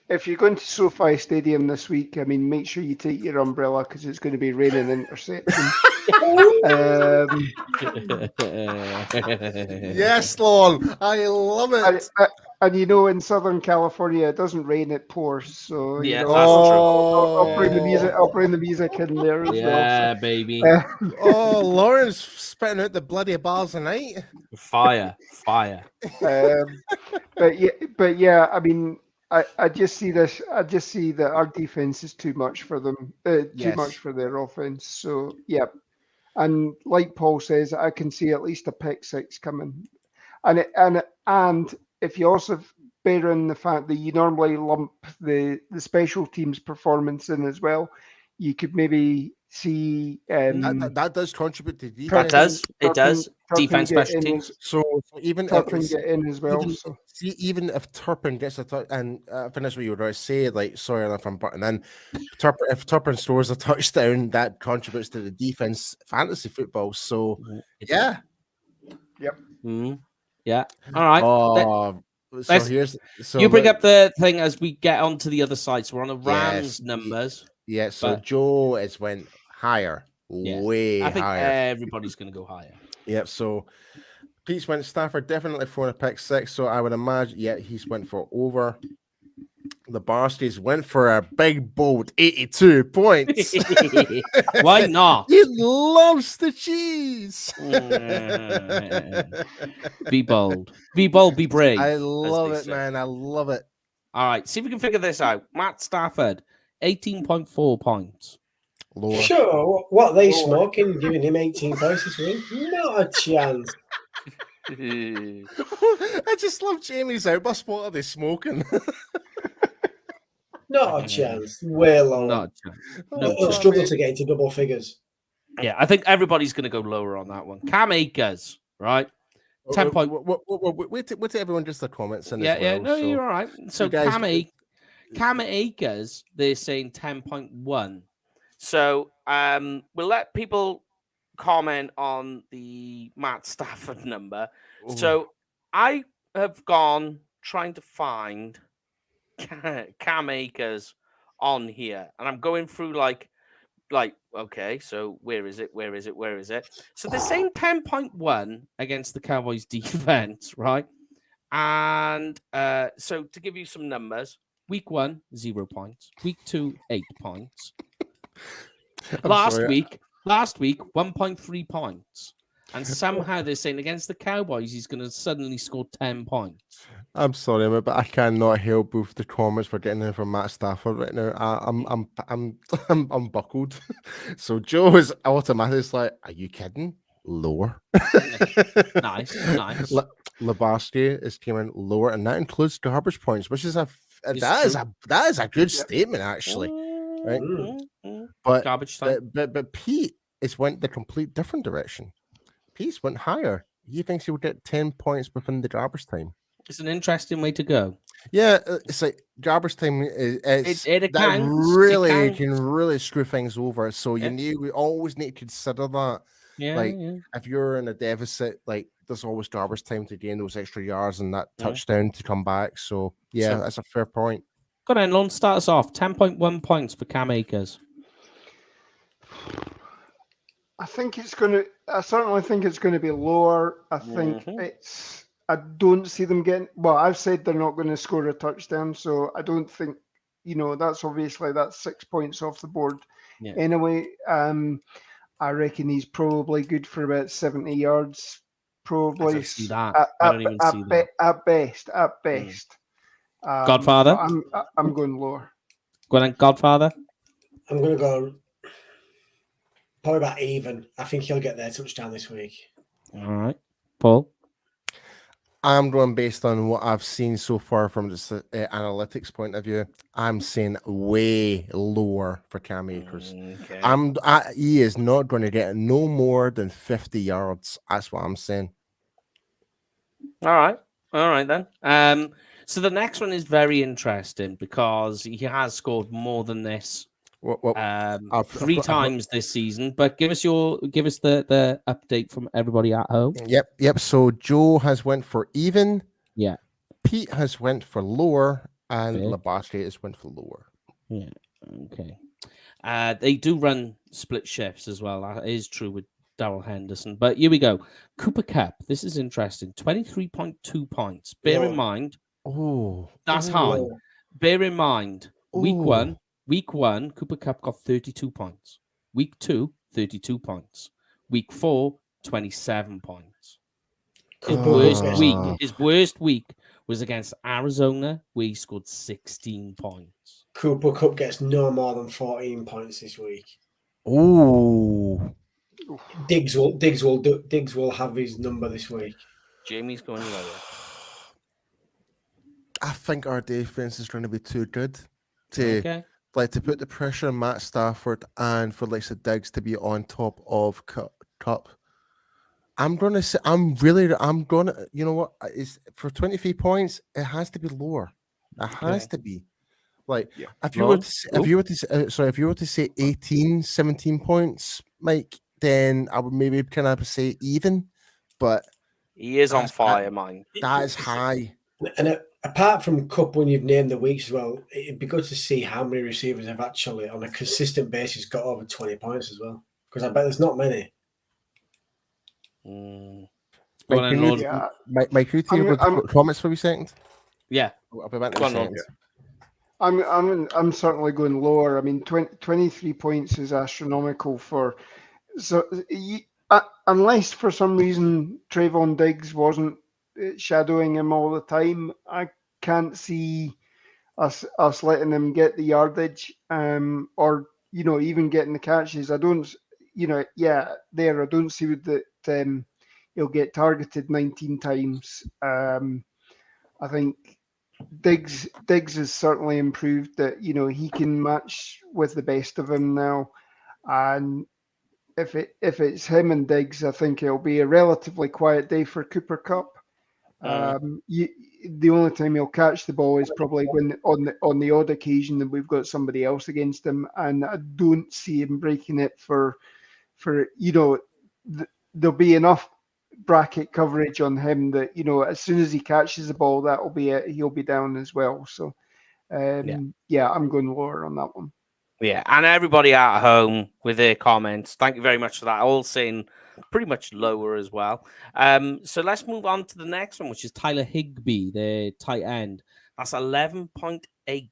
If you're going to SoFi Stadium this week, I mean, make sure you take your umbrella because it's going to be raining interception. Yes, Lon, I love it. And in Southern California, it doesn't rain; it pours. So Yeah, know, that's true. I'll bring the music. I'll bring the music in there as well. So. Yeah, baby. Oh, Lauren's spitting out the bloody bars tonight. Fire. But yeah, I mean, I just see this. I just see that our defense is too much for them. Too Yes. much for their offense. So yeah, and like Paul says, I can see at least a pick six coming. And if you also bear in the fact that you normally lump the special teams performance in as well, you could maybe see That does contribute to defense. It does. Defense, get special in teams. So even Turpin if, get in as well. even if Turpin gets a touch, and finish what you were going to say, like, sorry if I'm butting in, if Turpin scores a touchdown, that contributes to the defense fantasy football. So yeah. Yep. Mm-hmm. Yeah. All right. Oh, you bring up the thing as we get onto the other side. So we're on the Rams numbers. Yeah. So Joe went higher, way higher. I think everybody's going to go higher. Yep. So Pete's went Stafford definitely throwing a pick six. So I would imagine, he's went for over. The Barskis went for a big bold 82 points. Why not? He loves the cheese. Be bold. Be bold, be brave. I love it, man. I love it. All right. See if we can figure this out. Matt Stafford, 18.4 points. Lower. Sure. What are they smoking? Giving him 18 points this week? Not a chance. I just love Jamie's outburst. What are they smoking? Not a chance. Way lower. Not a chance. They'll struggle to get into double figures. Yeah, I think everybody's going to go lower on that one. Cam Akers, right? 10 point. Wait till everyone just the comments in Yeah, as well. no, so you're all right. So Cam Akers, they're saying 10.1. So we'll let people comment on the Matt Stafford number. Ooh. So I have gone trying to find Cam Akers on here, and I'm going through like okay, so where is it? So they're saying 10.1 against the Cowboys defense, right? And so to give you some numbers, week 1, 0 points. Week 2, 8 points. Last week, 1.3 points. And somehow they're saying against the Cowboys, he's going to suddenly score 10 points. I'm sorry, but I cannot help with the comments we're getting in from Matt Stafford right now. I'm buckled. So Joe is automatically like, "Are you kidding? Lower." Nice. Labarsky is came in lower, and that includes garbage points, which is that is a good statement actually, right? But garbage time. But Pete went the complete different direction. Pete went higher. He thinks he'll get 10 points within the garbage time. It's an interesting way to go. Yeah, it's like garbage time. It can really screw things over. So we always need to consider that. If you're in a deficit, like there's always garbage time to gain those extra yards and that touchdown to come back. So that's a fair point. Go on, Lon, start us off. 10.1 points for Cam Akers. I certainly think it's going to be lower. I think I don't see them getting. Well, I've said they're not going to score a touchdown, so I don't think. That's 6 points off the board. Yeah. Anyway, I reckon he's probably good for about 70 yards. Probably. I don't see that. I don't even see that. At best. Godfather. I'm going lower. Go on, Godfather. I'm going to go probably about even. I think he'll get their touchdown this week. All right, Paul. I'm going based on what I've seen so far from just analytics point of view. I'm saying way lower for Cam Akers. Okay. He is not going to get no more than 50 yards. That's what I'm saying. All right then. So the next one is very interesting because he has scored more than this 3 times this season. But give us the update from everybody at home. Yep. So Joe has went for even. Yeah. Pete has went for lower, and Labarsky has went for lower. Yeah. Okay. They do run split shifts as well. That is true with Darrell Henderson. But here we go. Cooper Kupp. This is interesting. 23.2 points. Bear in mind, Oh, That's oh, high. Bear in mind, week oh. one, Cooper Kupp got 32 points. Week 2, 32 points. Week 4, 27 points. His worst week was against Arizona, where he scored 16 points. Cooper Kupp gets no more than 14 points this week. Oh. Diggs will have his number this week. Jamie's going lower. I think our defense is going to be too good to put the pressure on Matt Stafford and for Lisa Diggs to be on top of Cup. I'm gonna say you know what, is for 23 points, it has to be lower. It has to be. Like if you were to say 18, 17 points, Mike, then I would maybe kind of say even, but he is on fire, man. That is high. And apart from Cup, when you've named the weeks as well, it'd be good to see how many receivers have actually, on a consistent basis, got over 20 points as well. Because I bet there's not many. Mike, can you take over comments for a second? Yeah. I'll be back in a second. I'm certainly going lower. I mean, 23 points is astronomical for. So unless for some reason Trayvon Diggs wasn't shadowing him all the time, I can't see us letting him get the yardage, or even getting the catches. I don't, I don't see that he'll get targeted 19 times. I think Diggs has certainly improved that, he can match with the best of them now. And if it's him and Diggs, I think it'll be a relatively quiet day for Cooper Kupp. The only time he'll catch the ball is probably when on the odd occasion that we've got somebody else against him, and I don't see him breaking it for there'll be enough bracket coverage on him that as soon as he catches the ball, that'll be it. He'll be down as well. So I'm going lower on that one. Yeah, and everybody at home with their comments, thank you very much for that. All saying pretty much lower as well. So let's move on to the next one, which is Tyler Higbee, the tight end. That's 11.8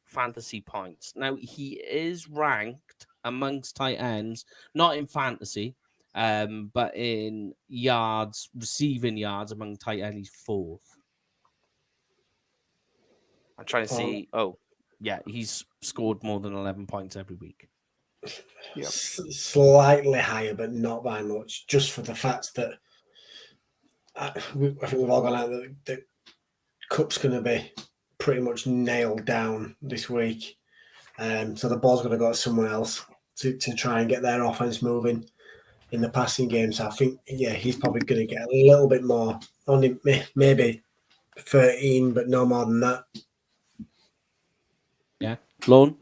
fantasy points. Now, he is ranked amongst tight ends, not in fantasy, but in receiving yards among tight ends, he's 4th. I'm trying to see. He's scored more than 11 points every week. Yeah. Slightly higher, but not by much, just for the fact that I think we've all gone out that Cup's going to be pretty much nailed down this week. So the ball's going to go to someone else to try and get their offense moving in the passing game. So I think, he's probably going to get a little bit more, only maybe 13, but no more than that. Yeah. Lone?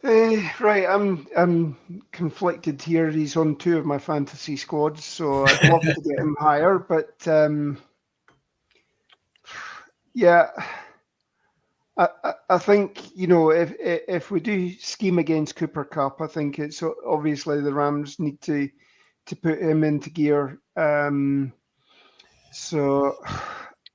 Right, I'm conflicted here. He's on 2 of my fantasy squads, so I'd love to get him higher, but I think if we do scheme against Cooper Kupp, I think it's obviously the Rams need to put him into gear. So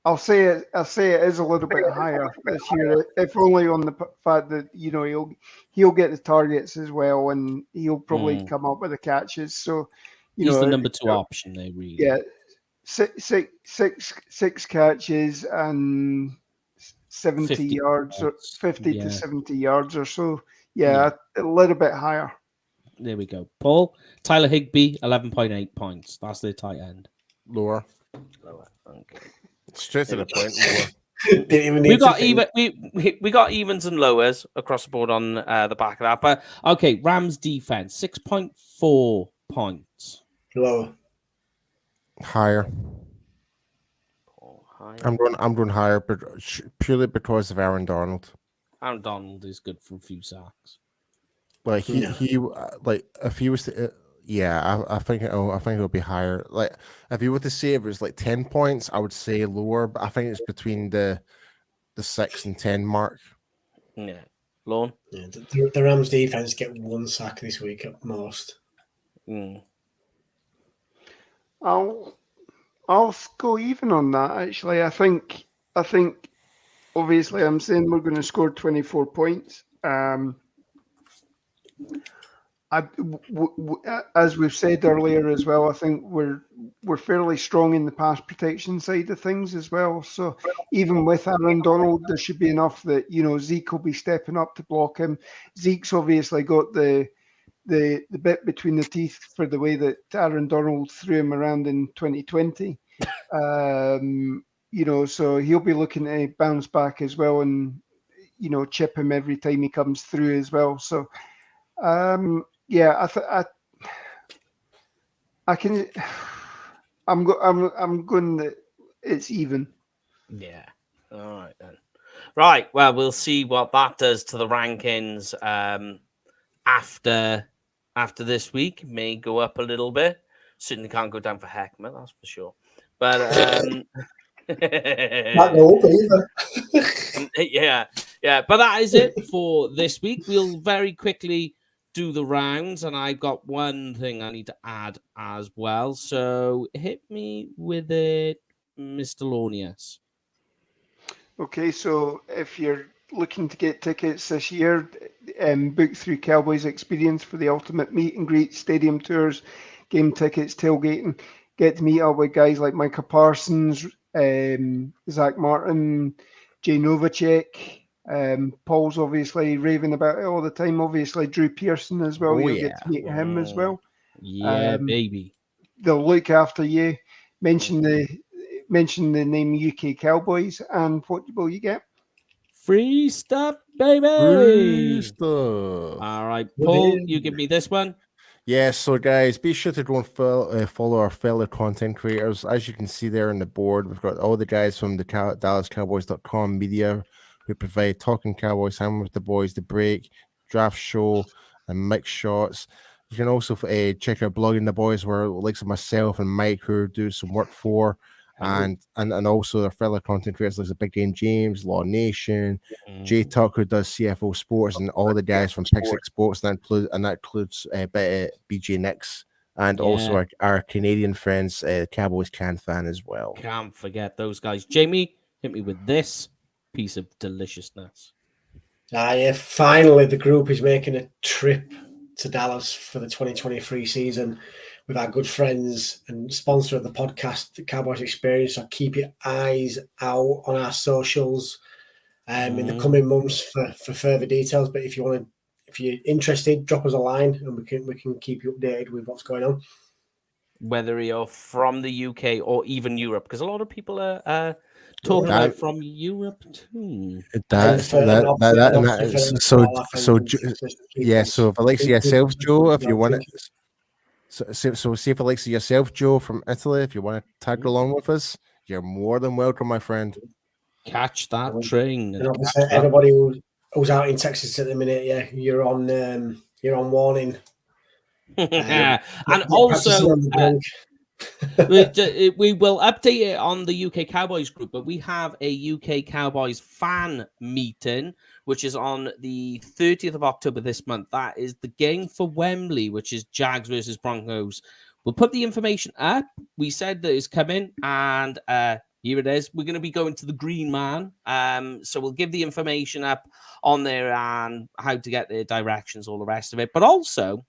I'll say it is a little bit higher this year, if only on the fact that he'll get the targets as well, and he'll probably come up with the catches. So he's the number 2 option there, really. Yeah, six catches and 70 yards or 50 to 70 yards or so. Yeah, a little bit higher. There we go. Paul, Tyler Higbee, 11.8 points. That's their tight end. Lower. Okay. Straight to the point. We got evens and lowers across the board on the back of that. But okay, Rams defense 6.4 points. Lower. Higher. I'm going higher, but purely because of Aaron Donald. Aaron Donald is good for a few sacks. Like he if he was to. I think it'll be higher. Like if you were to say it was like 10 points, I would say lower, but I think it's between the 6 and 10 mark. Yeah. Lone? Yeah, the Rams defense get 1 sack this week at most. I'll go even on that, actually. I think I think, obviously, I'm saying we're going to score 24 points. As we've said earlier as well, I think we're fairly strong in the pass protection side of things as well. So even with Aaron Donald, there should be enough that, you know, Zeke will be stepping up to block him. Zeke's obviously got the bit between the teeth for the way that Aaron Donald threw him around in 2020. You know, so he'll be looking to bounce back as well and, you know, chip him every time he comes through as well. So, yeah, I can. I'm going that it's even. Yeah. All right then. Right. Well, we'll see what that does to the rankings after this week. May go up a little bit. Certainly can't go down for Heckman, that's for sure. But Not no either. yeah. But that is it for this week. We'll very quickly do the rounds, and I've got one thing I need to add as well. So hit me with it, Mr. Lonius. Okay, so if you're looking to get tickets this year, book through Cowboys Experience for the ultimate meet and greet, stadium tours, game tickets, tailgating. Get to meet up with guys like Micah Parsons, Zach Martin, Jay Novacek. Paul's obviously raving about it all the time. Obviously, Drew Pearson as well. You'll get to meet him as well. Yeah, baby. They'll look after you. Mention the name UK Cowboys, and what will you get? Free stuff, baby. Free stuff. All right, Paul, you give me this one. Yes, so guys, be sure to go and follow our fellow content creators. As you can see there on the board, we've got all the guys from the DallasCowboys.com media who provide Talking Cowboys, Hanging with the Boys, The Break, Draft Show, and Mix Shots. You can also check out Blogging the Boys, where likes of myself and Mike who do some work for, and also their fellow content creators like Big Game James, Law Nation, Jay Tuck who does CFO Sports, and all the guys from Pick Six Sports, and that includes BJ Nix, and also our Canadian friends, Cowboys Can Fan as well. Can't forget those guys. Jamie, hit me with this piece of deliciousness. Yeah, finally the group is making a trip to Dallas for the 2023 season with our good friends and sponsor of the podcast, the Cowboys Experience. So keep your eyes out on our socials in the coming months for further details. But if you're interested, drop us a line and we can keep you updated with what's going on. Whether you're from the UK or even Europe, because a lot of people are talking about from Europe too. So if Alexa yourself, Joe, if you want it, so see if Alexa yourself, Joe, from Italy, if you want to tag along with us, you're more than welcome, my friend. Catch that train. And obviously, everybody who's out in Texas at the minute, you're on warning. And also, we will update it on the UK Cowboys group, but we have a UK Cowboys fan meeting, which is on the 30th of October this month. That is the game for Wembley, which is Jags versus Broncos. We'll put the information up. We said that it's coming, and here it is. We're going to be going to the Green Man. So we'll give the information up on there and how to get the directions, all the rest of it. But also,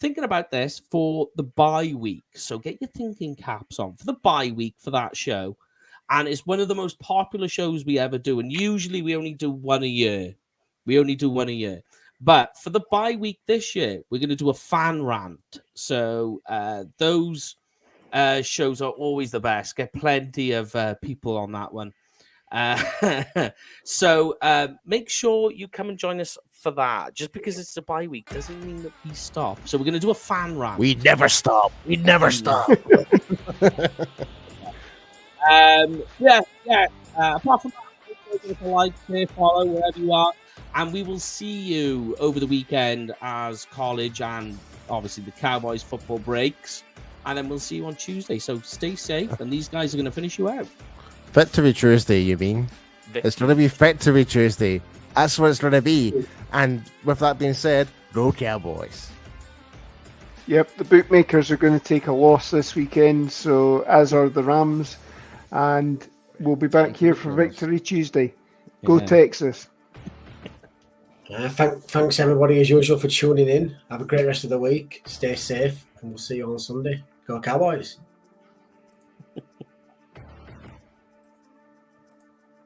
thinking about this for the bye week. So get your thinking caps on for the bye week for that show. And it's one of the most popular shows we ever do. And usually we only do one a year. But for the bye week this year, we're going to do a fan rant. So those shows are always the best. Get plenty of people on that one. So make sure you come and join us for that. Just because it's a bye week doesn't mean that we stop. So we're going to do a fan rant. We never stop. Apart from that, give us a like, share, follow wherever you are, and we will see you over the weekend as college and obviously the Cowboys football breaks, and then we'll see you on Tuesday. So stay safe, and these guys are going to finish you out. Victory Tuesday, you mean? It's going to be Victory Tuesday. That's what it's going to be. And with that being said, go Cowboys. Yep, the bookmakers are going to take a loss this weekend, so as are the Rams. And We'll be back Thank you, here for Nicholas. Victory Tuesday. Go Yeah. Texas. Thanks everybody as usual for tuning in. Have a great rest of the week. Stay safe, and we'll see you on Sunday. Go Cowboys.